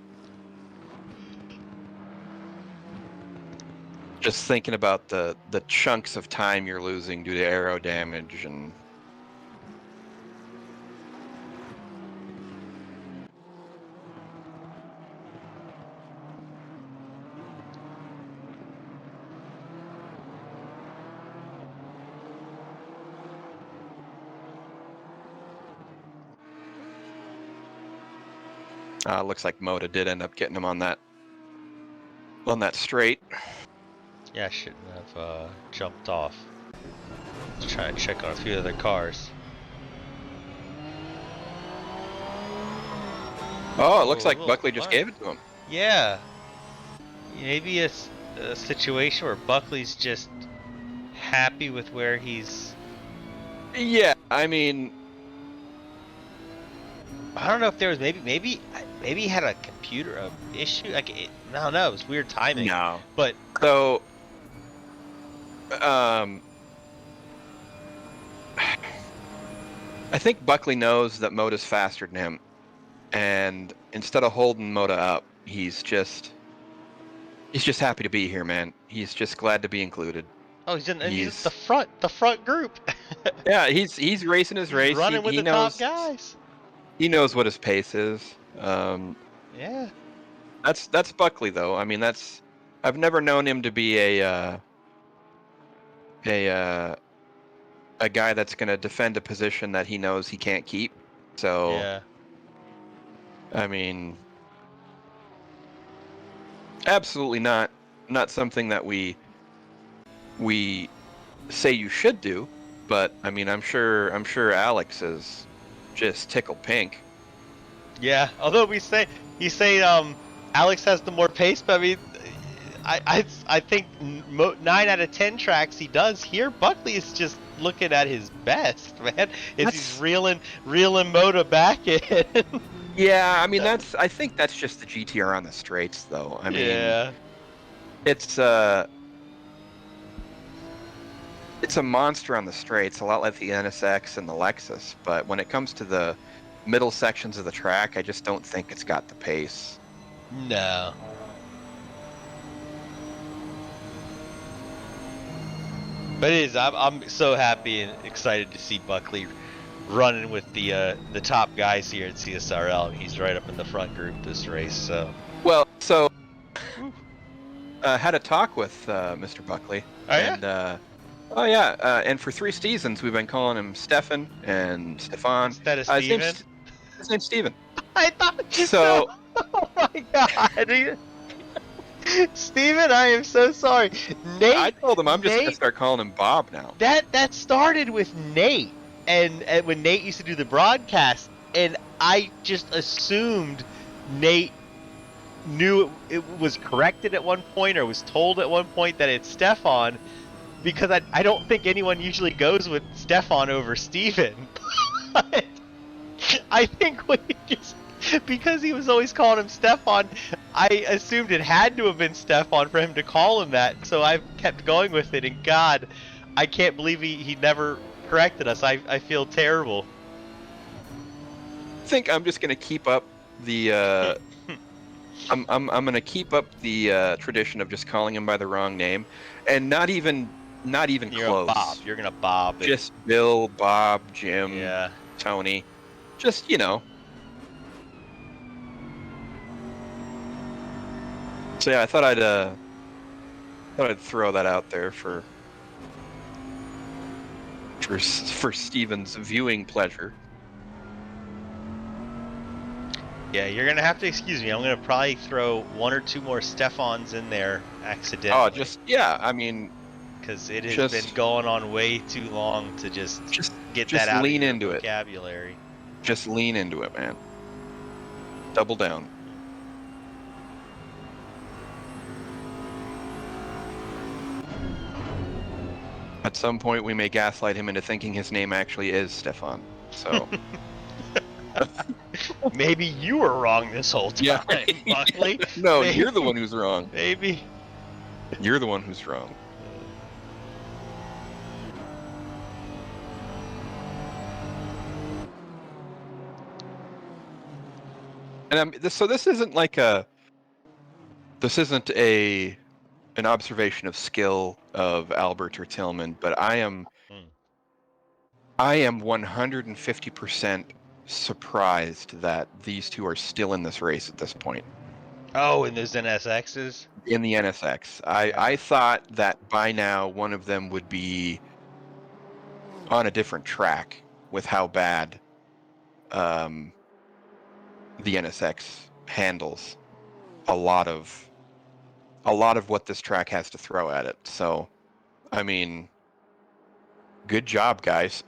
thinking about the chunks of time you're losing due to aero damage and looks like Moda did end up getting him on that straight.
Yeah, I shouldn't have jumped off. Let's try and check on a few other cars.
Oh, it looks like Buckley just gave it to him.
Yeah. Maybe a situation where Buckley's just happy with where he's...
Yeah, I mean...
I don't know if there was maybe he had a computer issue. Like, I don't know, it was weird timing.
No.
But...
So... I think Buckley knows that Moda's faster than him, and instead of holding Moda up, he's just happy to be here, man. He's just glad to be included.
Oh, he's the front group.
Yeah, he's racing his race.
Running with
he
the
knows,
top guys.
He knows what his pace is.
Yeah.
That's Buckley though. I mean, I've never known him to be a a guy that's going to defend a position that he knows he can't keep. So,
Yeah.
I mean, absolutely not something that we say you should do, but I mean, I'm sure Alex is just tickled pink.
Yeah. Although you say Alex has the more pace, but I mean, I think 9 out of 10 tracks he does here. Buckley is just looking at his best, man. Is he's
That's
reeling Moda back in.
Yeah, I mean I think that's just the GTR on the straights though. I mean,
Yeah.
it's it's a monster on the straights, a lot like the NSX and the Lexus, but when it comes to the middle sections of the track, I just don't think it's got the pace.
No. But it is. I'm so happy and excited to see Buckley running with the top guys here at CSRL. He's right up in the front group this race. So.
Well, so
Whew.
had a talk with Mr. Buckley,
Oh yeah.
and oh yeah, and for 3 seasons we've been calling him Stefan and Stefan.
Instead of
His
Steven.
name's Steven.
I thought
So
Oh my god. Steven, I am so sorry.
I
Nate.
told him I'm just gonna
Nate.
start calling him Bob now.
That started with Nate, and when Nate used to do the broadcast, and I just assumed Nate knew it was corrected at one point or was told at one point that it's Stefan, because I don't think anyone usually goes with Stefan over Steven. But I think we just, because he was always calling him Stefan, I assumed it had to have been Stefan for him to call him that, so I've kept going with it, and God, I can't believe he never corrected us. I feel terrible.
I think I'm just gonna keep up the I'm gonna keep up the tradition of just calling him by the wrong name, and not even
You're
close.
a Bob. You're gonna Bob it.
Just Bill, Bob, Jim,
Yeah.
Tony. Just, you know. So yeah, I thought I'd throw that out there for Steven's viewing pleasure.
Yeah, you're gonna have to excuse me. I'm gonna probably throw 1 or 2 more Stefans in there accidentally.
Oh, just yeah. I mean,
because it has been going on way too long to just get that out
lean
of your
into
vocabulary.
Just lean into it, man. Double down. At some point, we may gaslight him into thinking his name actually is Stefan. So
maybe you were wrong this whole time, Buckley.
No,
maybe,
you're the one who's wrong.
Maybe.
You're the one who's wrong. And this isn't like this isn't an observation of skill of Albert or Tillman, but I am 150% surprised that these two are still in this race at this point.
Oh, and those NSXs?
In the NSX. I thought that by now one of them would be on a different track with how bad the NSX handles a lot of what this track has to throw at it. So, I mean, good job, guys.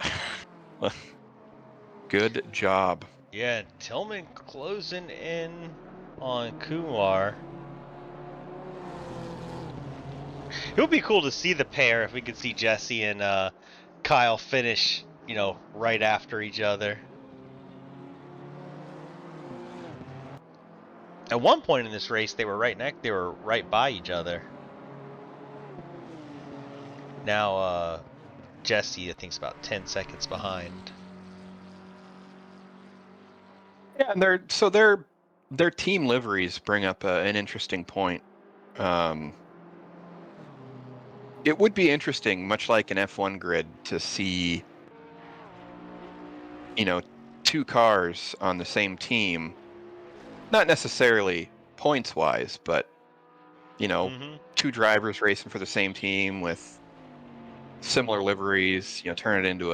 Good job.
Yeah, Tillman closing in on Kumar. It would be cool to see the pair if we could see Jesse and Kyle finish, right after each other. At one point in this race, they were right by each other. Now, Jesse, I think, is about 10 seconds behind.
Yeah, and their team liveries bring up an interesting point. It would be interesting, much like an F1 grid, to see, 2 cars on the same team, not necessarily points wise, but 2 drivers racing for the same team with similar liveries, turn it into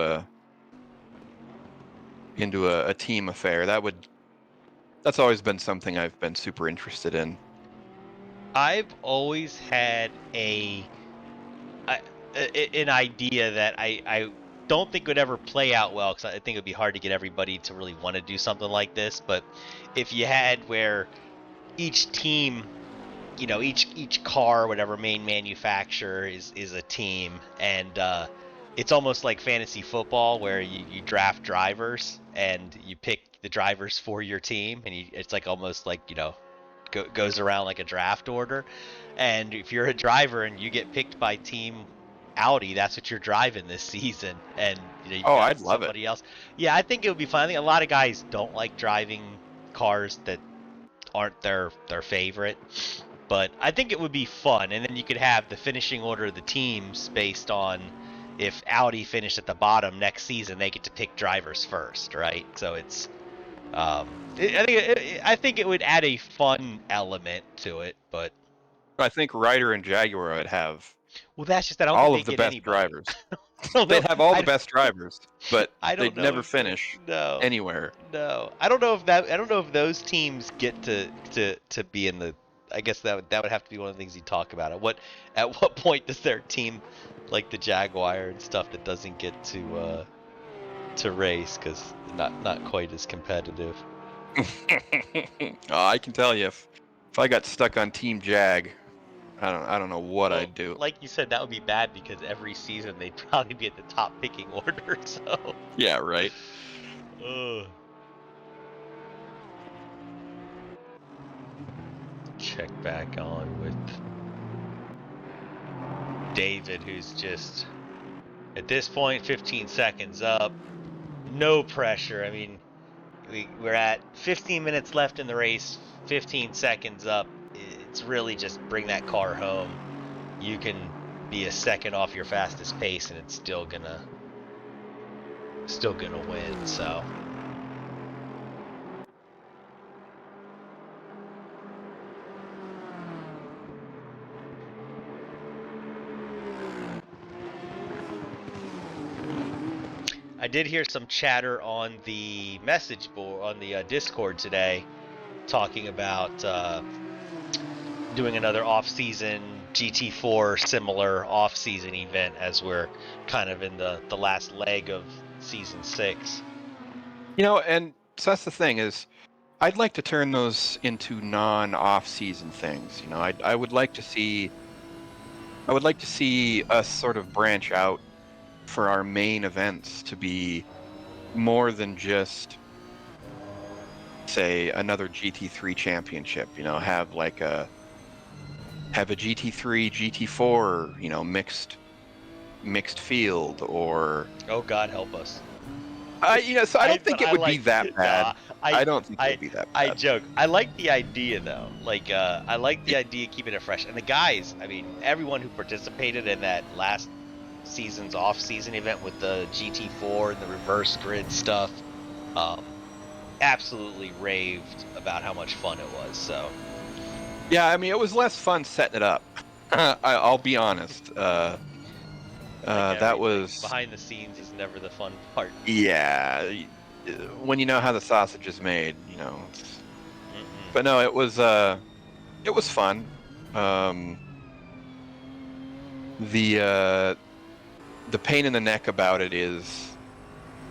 a team affair. That's always been something I've been super interested in.
I've always had an idea that I don't think would ever play out well, because I think it would be hard to get everybody to really want to do something like this. But if you had where each team, each car, whatever main manufacturer is a team, and it's almost like fantasy football where you draft drivers and you pick the drivers for your team, and it's like almost like goes around like a draft order. And if you're a driver and you get picked by team Audi, that's what you're driving this season, and you've
Oh,
got
I'd love it.
somebody else. Yeah, I think it would be fun. I think a lot of guys don't like driving cars that aren't their favorite, but I think it would be fun. And then you could have the finishing order of the teams based on if Audi finished at the bottom next season, they get to pick drivers first, right? So it's I think it would add a fun element to it, but
I think Ryder and Jaguar would have
well, that's just that. I don't think
all
they
of the
get
best
anybody.
drivers.
I don't know.
They'd have all the best drivers, but
I don't
they'd
know
never
if
finish
no,
anywhere.
no. I don't know if that. I don't know if those teams get to be in the. I guess that would have to be one of the things you talk about. At what point does their team, like the Jaguar and stuff, that doesn't get to race because not quite as competitive.
Oh, I can tell you, if I got stuck on Team Jag, I don't know what
Well,
I'd do.
like you said, that would be bad because every season they'd probably be at the top picking order. So.
Yeah, right.
Ugh. Check back on with David, who's just at this point 15 seconds up. No pressure. I mean, we're at 15 minutes left in the race, 15 seconds up. It's really just bring that car home. You can be a second off your fastest pace, and it's still gonna win. So. I did hear some chatter on the message board on the Discord today, talking about doing another off-season GT4 similar off-season event as we're kind of in the last leg of season 6.
And so that's the thing is, I'd like to turn those into non-off-season things. I would like to see us sort of branch out for our main events to be more than just, say, another GT3 championship. Have a GT3, GT4, mixed field, or
Oh God, help us!
so I don't think it would be that bad.
Nah,
I don't think it would be that
I
bad.
joke. I like the idea though. Like I like the idea of keeping it fresh. And the guys, I mean, everyone who participated in that last season's off-season event with the GT4 and the reverse grid stuff, absolutely raved about how much fun it was. So.
Yeah, I mean, it was less fun setting it up. I'll be honest. That was
behind the scenes is never the fun part.
Yeah, when you know how the sausage is made, But no, it was fun. The pain in the neck about it is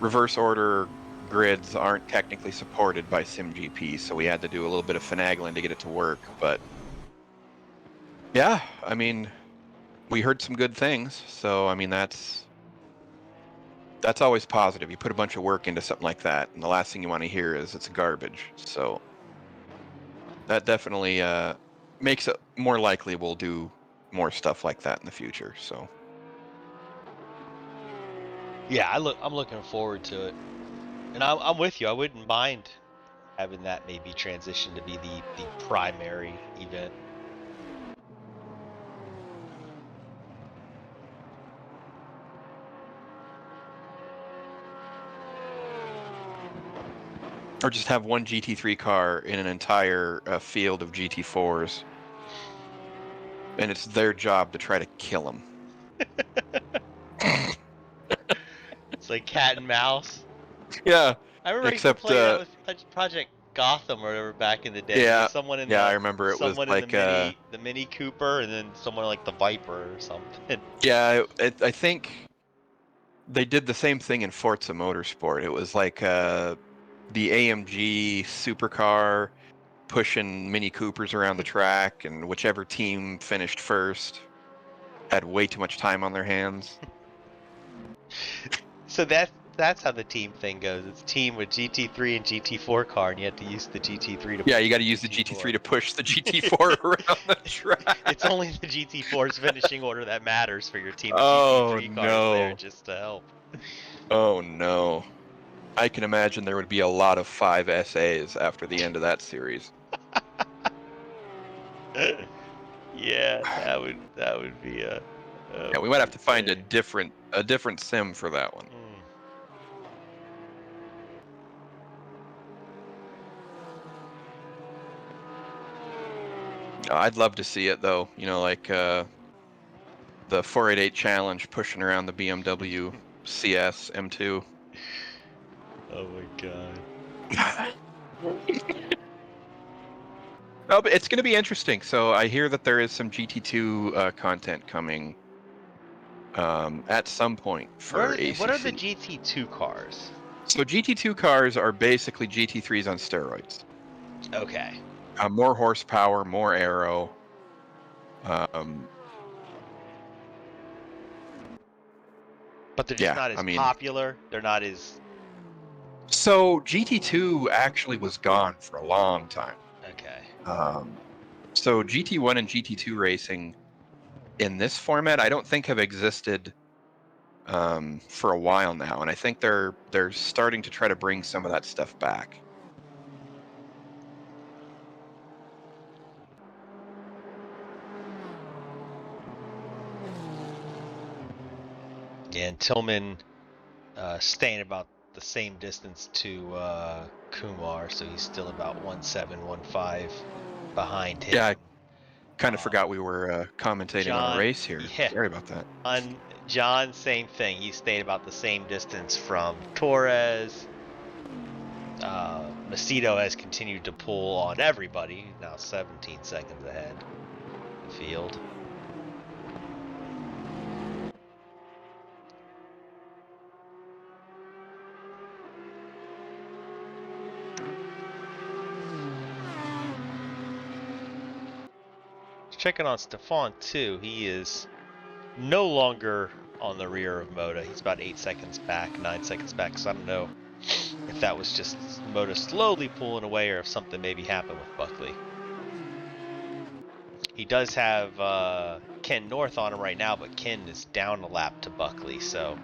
reverse order grids aren't technically supported by SimGP, so we had to do a little bit of finagling to get it to work. But yeah, I mean, we heard some good things, so I mean that's always positive. You put a bunch of work into something like that, and the last thing you want to hear is it's garbage. So that definitely makes it more likely we'll do more stuff like that in the future. So
yeah, I'm looking forward to it, and I'm with you. I wouldn't mind having that maybe transition to be the primary event.
or just have one GT3 car in an entire field of GT4s, and it's their job to try to kill them.
like cat and mouse.
Yeah,
I remember I used to
except
play that with Project Gotham or whatever back in the day. There
yeah,
was someone in
yeah, I
the
remember it was like
the Mini Cooper, and then someone like the Viper or something.
yeah, I think they did the same thing in Forza Motorsport. It was like the AMG supercar pushing Mini Coopers around the track, and whichever team finished first had way too much time on their hands.
So that's how the team thing goes. It's team with GT3 and GT4 car, and you have to use the GT3 to
Yeah,
push
you got to
the
use the GT3
GT4.
to push the GT4 around the track.
It's only the GT4's finishing order that matters for your team of
Oh
GT3 cars there,
no.
just to help.
Oh no. I can imagine there would be a lot of 5 SAs after the end of that series.
Yeah, that would be a
Yeah, we might have
weird
to find a
thing.
different sim for that one.
Mm.
I'd love to see it though. You know, like the 488 challenge pushing around the BMW CS M2.
Oh my god.
No, but it's going to be interesting. So I hear that there is some GT2 content coming at some point for
What are the
ACC.
GT2 cars?
So GT2 cars are basically GT3s on steroids.
Okay.
More horsepower, more aero. Um,
But they're just
yeah,
not
I
as
mean,
popular. They're not as
so GT2 actually was gone for a long time.
okay.
Um, so GT1 and GT2 racing in this format, I don't think have existed for a while now, and I think they're starting to try to bring some of that stuff back.
Yeah, and Tillman staying about the same distance to Kumar, so he's still about 1.7, 1.5 behind him.
Yeah, I kind of
Um,
forgot we were commentating on a
John,
race here.
yeah,
Sorry about that.
John, same thing. He stayed about the same distance from Torres. Macedo has continued to pull on everybody. He's now 17 seconds ahead of the field. Checking on Stefan too. He is no longer on the rear of Moda. He's about 8 seconds back, 9 seconds back. So I don't know if that was just Moda slowly pulling away or if something maybe happened with Buckley. He does have Ken North on him right now, but Ken is down a lap to Buckley, so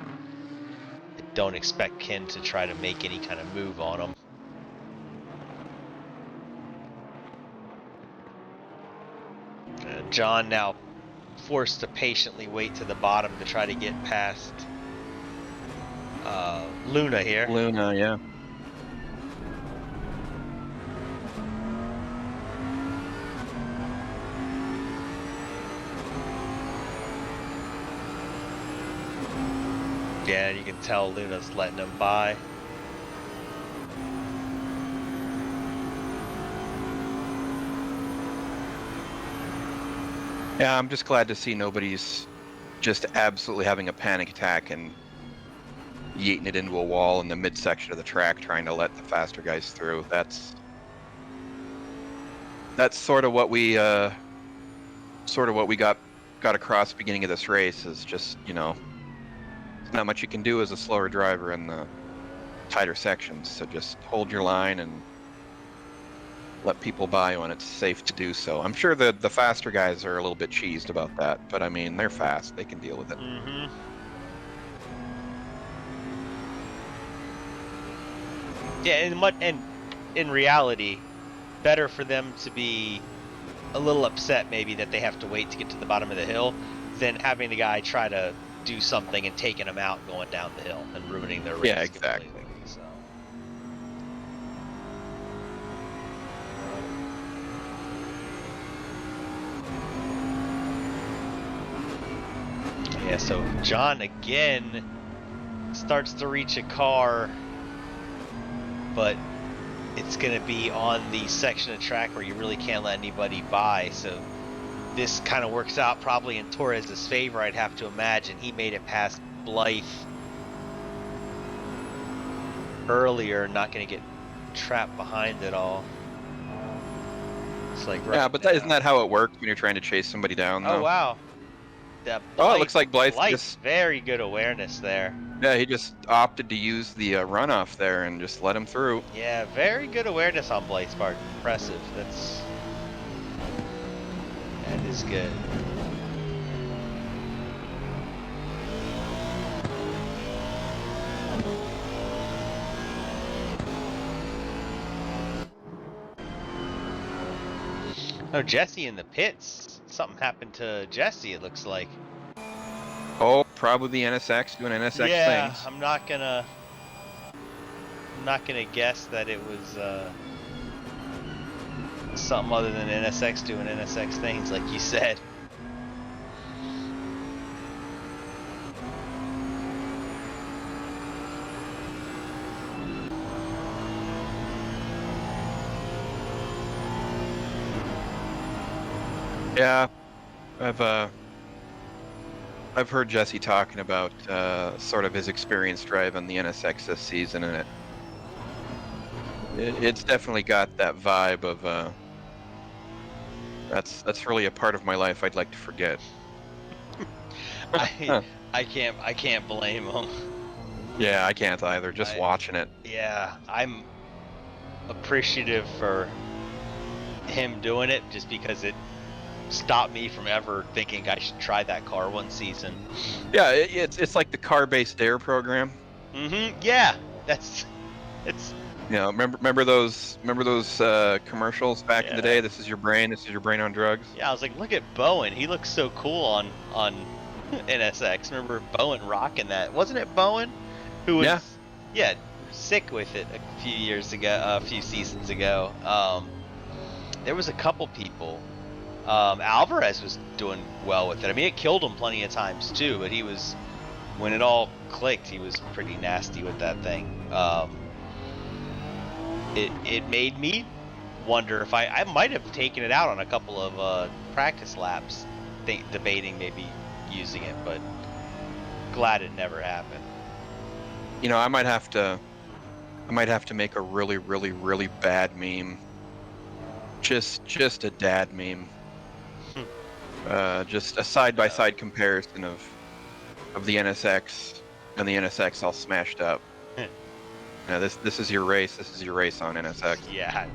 I don't expect Ken to try to make any kind of move on him. John now forced to patiently wait to the bottom to try to get past Luna here.
Luna, yeah.
Yeah, you can tell Luna's letting him by.
Yeah, I'm just glad to see nobody's just absolutely having a panic attack and yeeting it into a wall in the midsection of the track, trying to let the faster guys through. That's sort of what we got across the beginning of this race. Is just, you know, there's not much you can do as a slower driver in the tighter sections. So just hold your line and let people by when it's safe to do so. I'm sure the faster guys are a little bit cheesed about that, but I mean, they're fast. They can deal with it.
Mm-hmm. Yeah, and in reality, better for them to be a little upset maybe that they have to wait to get to the bottom of the hill than having the guy try to do something and taking them out going down the hill and ruining their race.
Yeah, exactly.
Completely, so. Yeah, so John again starts to reach a car, but it's going to be on the section of track where you really can't let anybody by. So this kind of works out probably in Torres's favor, I'd have to imagine. He made it past Blythe earlier, not going to get trapped behind it all. It's like
Yeah, but isn't that how it works when you're trying to chase somebody down, though?
Oh, wow. That
Oh, it looks like Blythe
Blythe's very good awareness there.
Yeah, he just opted to use the runoff there and just let him through.
Yeah, very good awareness on Blythe's part. Impressive. That is good. Oh, Jesse in the pits. Something happened to Jesse, it looks like.
Oh, probably the NSX doing NSX things.
Yeah, I'm not gonna guess that it was something other than NSX doing NSX things, like you said.
Yeah, I've heard Jesse talking about sort of his experience driving the NSX this season, and it's definitely got that vibe of that's really a part of my life I'd like to forget.
I can't blame him.
Yeah, I can't either. Just watching it.
Yeah, I'm appreciative for him doing it, just because it stopped me from ever thinking I should try that car one season.
Yeah, it's like the car-based dare program.
Yeah, it's.
You know, remember those commercials back in the day? This is your brain on drugs.
Yeah, I was like, look at Bowen. He looks so cool on NSX. Remember Bowen rocking that? Wasn't it Bowen who was sick with it a few seasons ago? There was a couple people. Alvarez was doing well with it. I mean, it killed him plenty of times too, but when it all clicked, he was pretty nasty with that thing. It made me wonder if I might have taken it out on a couple of practice laps, debating maybe using it, but glad it never happened.
You know, I might have to make a really, really, really bad meme. Just a dad meme. Just a side-by-side comparison of the NSX and the NSX all smashed up. Yeah, this is your race. This is your race on NSX.
Yeah.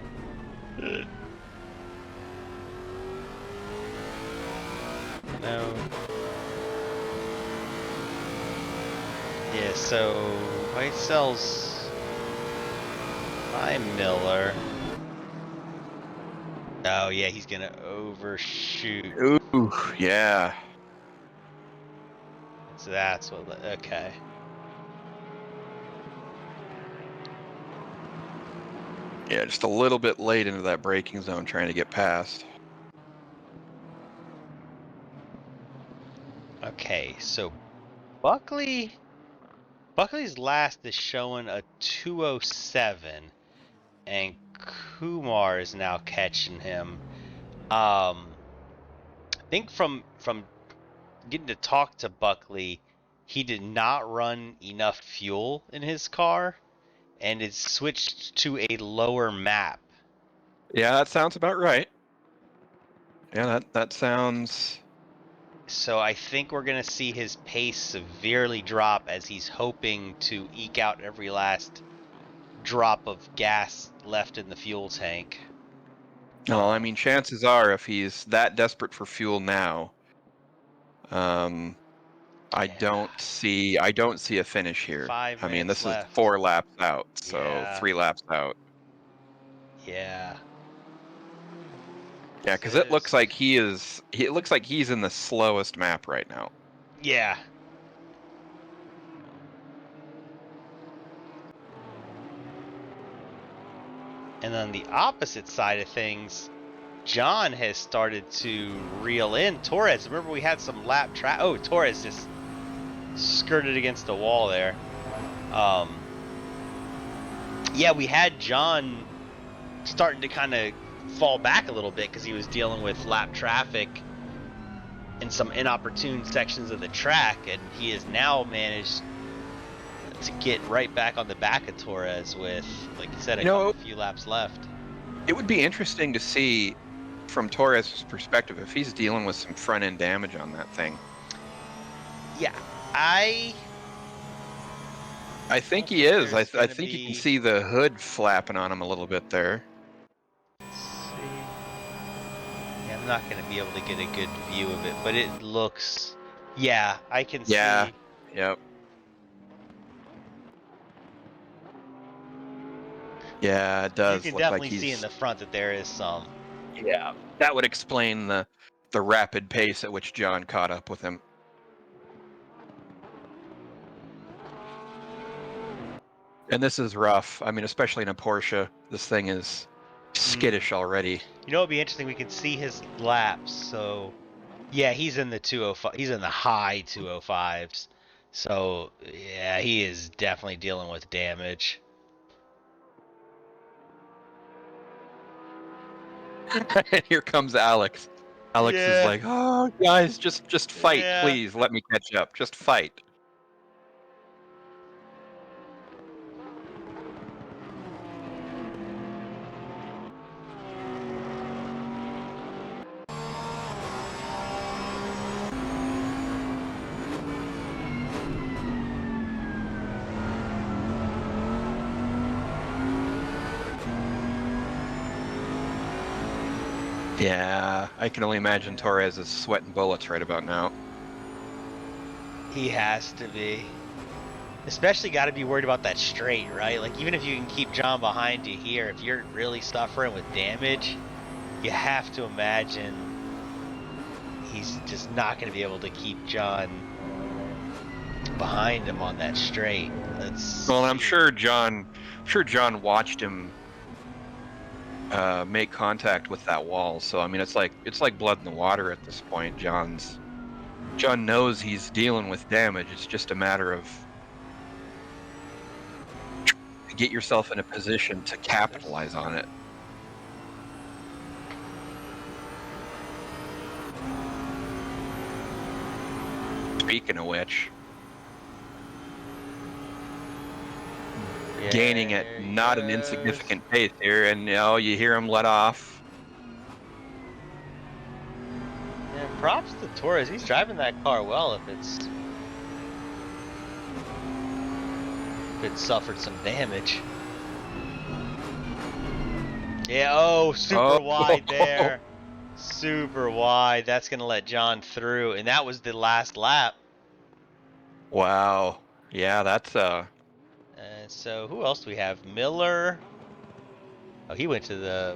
No. Yeah, so White sells by Miller. Oh yeah, he's gonna overshoot.
Ooh, yeah.
So that's what. Okay.
Yeah, just a little bit late into that braking zone, trying to get past.
Okay, so Buckley's last is showing a 207, and Kumar is now catching him. I think from getting to talk to Buckley, he did not run enough fuel in his car, and it switched to a lower map.
Yeah, that sounds about right. Yeah, that sounds.
So I think we're going to see his pace severely drop as he's hoping to eke out every last drop of gas left in the fuel tank.
No, I mean, chances are, if he's that desperate for fuel now, I don't see a finish here.
5
I mean,
minutes
this
left.
is 4 laps out, so
Yeah.
3 laps out.
Yeah.
Yeah, because it looks like he's in the slowest map right now.
Yeah. And on the opposite side of things, John has started to reel in Torres. Remember we had some lap Oh, Torres just skirted against the wall there. Yeah, we had John starting to kind of fall back a little bit because he was dealing with lap traffic in some inopportune sections of the track, and he has now managed to get right back on the back of Torres with, like you said, a few laps left.
It would be interesting to see from Torres' perspective if he's dealing with some front end damage on that thing.
Yeah, I
think
don't
he is. I
there's gonna
think you can
be.
see the hood flapping on him a little bit there.
Let's see. Yeah, I'm not gonna be able to get a good view of it, but it looks. Yeah, I can
Yeah.
see.
Yep. Yeah, it
You
does
can
look like
definitely see in
he's.
the front that there is some.
Yeah, that would explain the rapid pace at which John caught up with him. And this is rough. I mean, especially in a Porsche, this thing is skittish already.
You know, it'd be interesting. We can see his laps. So, yeah, he's in the 205. He's in the high 205s. So, yeah, he is definitely dealing with damage.
And here comes Alex. Alex is
Yeah.
like, "Oh, guys, just fight,
Yeah.
please. Let me catch up. Just fight." Yeah, I can only imagine Torres is sweating bullets right about now.
He has to be. Especially got to be worried about that straight, right? Like, even if you can keep John behind you here, if you're really suffering with damage, you have to imagine he's just not going to be able to keep John behind him on that straight.
Well, I'm sure John watched him make contact with that wall. So I mean, it's like blood in the water at this point. John knows he's dealing with damage. It's just a matter of get yourself in a position to capitalize on it. Speaking of which, gaining at not an insignificant pace here, and you hear him let off.
Yeah, props to Torres. He's driving that car well. If it suffered some damage. Yeah. Oh, super wide there. Super wide. That's gonna let John through, and that was the last lap.
Wow. Yeah, that's
So who else do we have? Miller. Oh, he went to the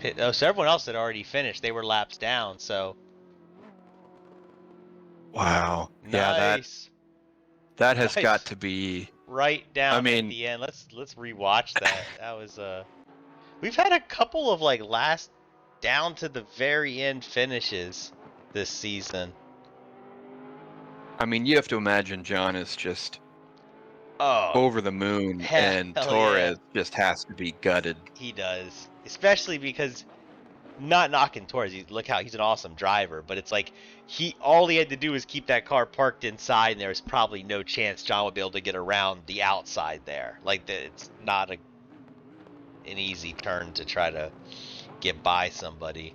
pit. Oh, so everyone else had already finished. They were laps down. So.
wow.
Nice.
Yeah, that has
Nice.
got to be.
Right down
I mean,
at the end. Let's rewatch that. That was We've had a couple of like last down to the very end finishes this season.
I mean, you have to imagine John is just
Oh,
over the moon, and
hell yeah.
Torres just has to be gutted.
He does. Especially because not knocking Torres. Look how he's an awesome driver, but it's like all he had to do was keep that car parked inside, and there's probably no chance John would be able to get around the outside there. Like it's not an easy turn to try to get by somebody.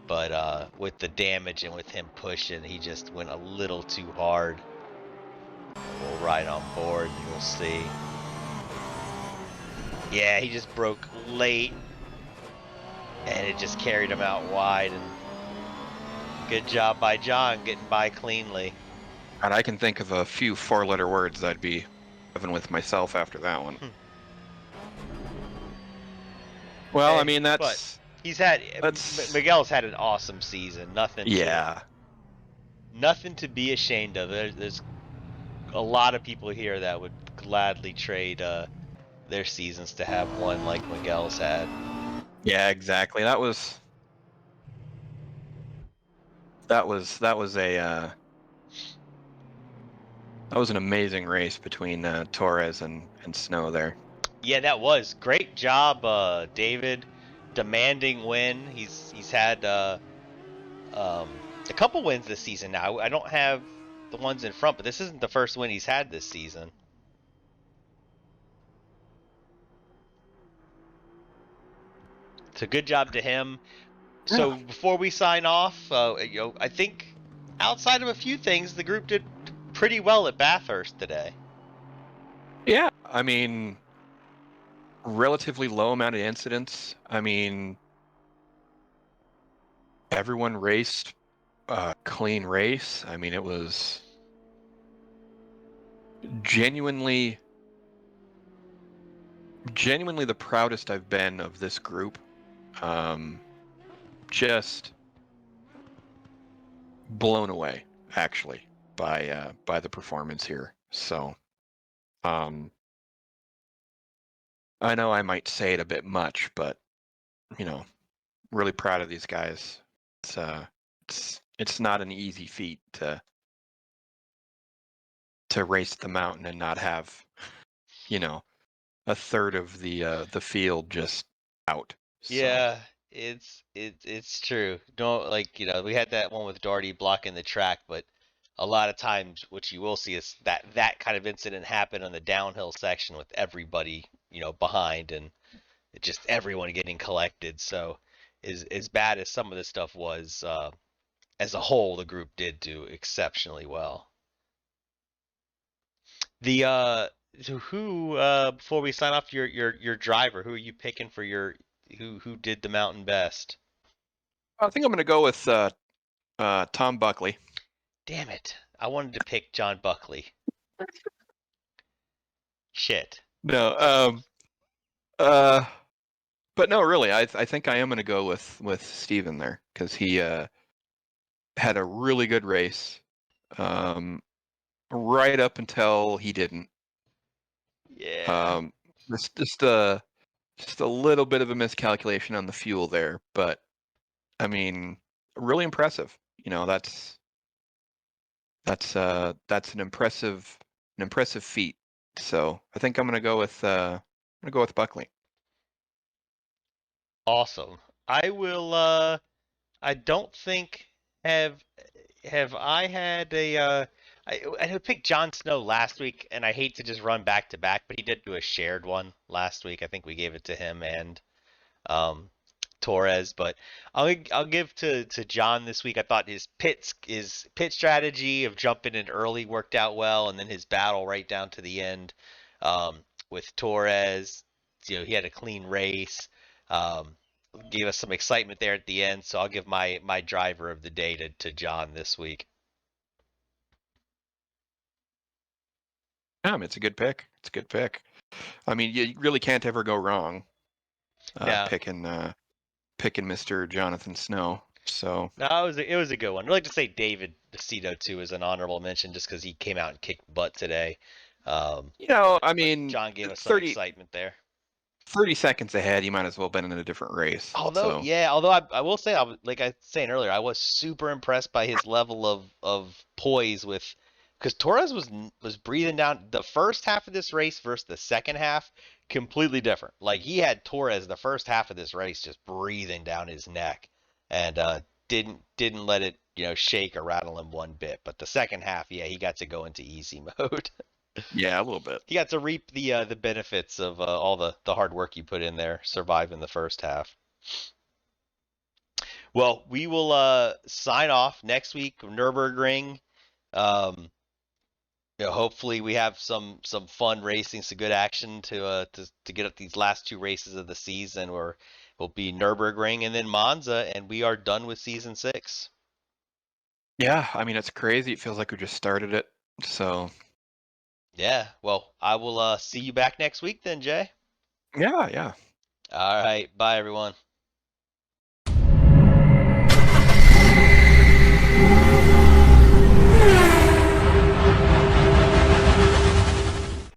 But with the damage and with him pushing, he just went a little too hard. We'll ride on board and you'll see. Yeah, he just broke late, and it just carried him out wide. And good job by John getting by cleanly.
And I can think of a few four-letter words I'd be living with myself after that one. Well, I mean,
But Miguel's had an awesome season. Nothing to be ashamed of. There's a lot of people here that would gladly trade their seasons to have one like Miguel's had.
Yeah, exactly. That was a That was an amazing race between Torres and Snow there.
Yeah, that was great job, David. Demanding win. He's had a couple wins this season now. I don't have the ones in front, but this isn't the first win he's had this season. So good job to him.
Yeah.
So before we sign off, I think outside of a few things, the group did pretty well at Bathurst today.
Yeah, I mean, relatively low amount of incidents. I mean, everyone raced a clean race. I mean, it was genuinely the proudest I've been of this group. Just blown away, actually, by the performance here. So, um, I know I might say it a bit much, but you know, really proud of these guys. It's not an easy feat to race the mountain and not have, you know, a third of the field just out. So
Yeah, it's true. Don't like we had that one with Doherty blocking the track, but a lot of times what you will see is that kind of incident happen on the downhill section with everybody behind and it just everyone getting collected. So as bad as some of this stuff was, as a whole, the group did do exceptionally well. The so who before we sign off, your driver, who are you picking for your who did the mountain best?
I think I'm going to go with Tom Buckley.
Damn it. I wanted to pick John Buckley. Shit.
No, uh, but no, really, I think I am going to go with Steven there because he had a really good race, right up until he didn't.
Yeah.
Um, just a little bit of a miscalculation on the fuel there, but I mean, really impressive. You know, that's an impressive feat. So I think I'm gonna go with Buckley.
Awesome. I will I don't think have have I had a I had picked Jon Snow last week and I hate to just run back to back, but he did do a shared one last week. I think we gave it to him and um, Torres, but I'll give to John this week. I thought his pit strategy of jumping in early worked out well, and then his battle right down to the end with Torres. He had a clean race. Um, Gave us some excitement there at the end, so I'll give my driver of the day to John this week.
Yeah, I mean, it's a good pick. It's a good pick. I mean, you really can't ever go wrong
Now,
picking Mr. Jonathan Snow. So
no, it was a good one. I'd like to say David DeCito too is an honorable mention just because he came out and kicked butt today.
you know, I
But
mean,
John gave us some
30,
excitement there.
30 seconds ahead, you might as well have been in a different race. So
Although I will say, like I was saying earlier, I was super impressed by his level of poise with, because Torres was breathing down the first half of this race versus the second half, completely different. Like he had Torres the first half of this race just breathing down his neck, and didn't let it shake or rattle him one bit. But the second half, yeah, he got to go into easy mode.
yeah, a little bit.
He got to reap the benefits of all the hard work you put in there, surviving the first half. Well, we will sign off next week, Nürburgring. Um, hopefully we have some fun racing, some good action to get up these last two races of the season, where will be Nürburgring and then Monza, and we are done with season 6.
Yeah, I mean, it's crazy. It feels like we just started it. So
Yeah. Well, I will see you back next week then, Jay.
yeah, yeah.
All right. Bye, everyone.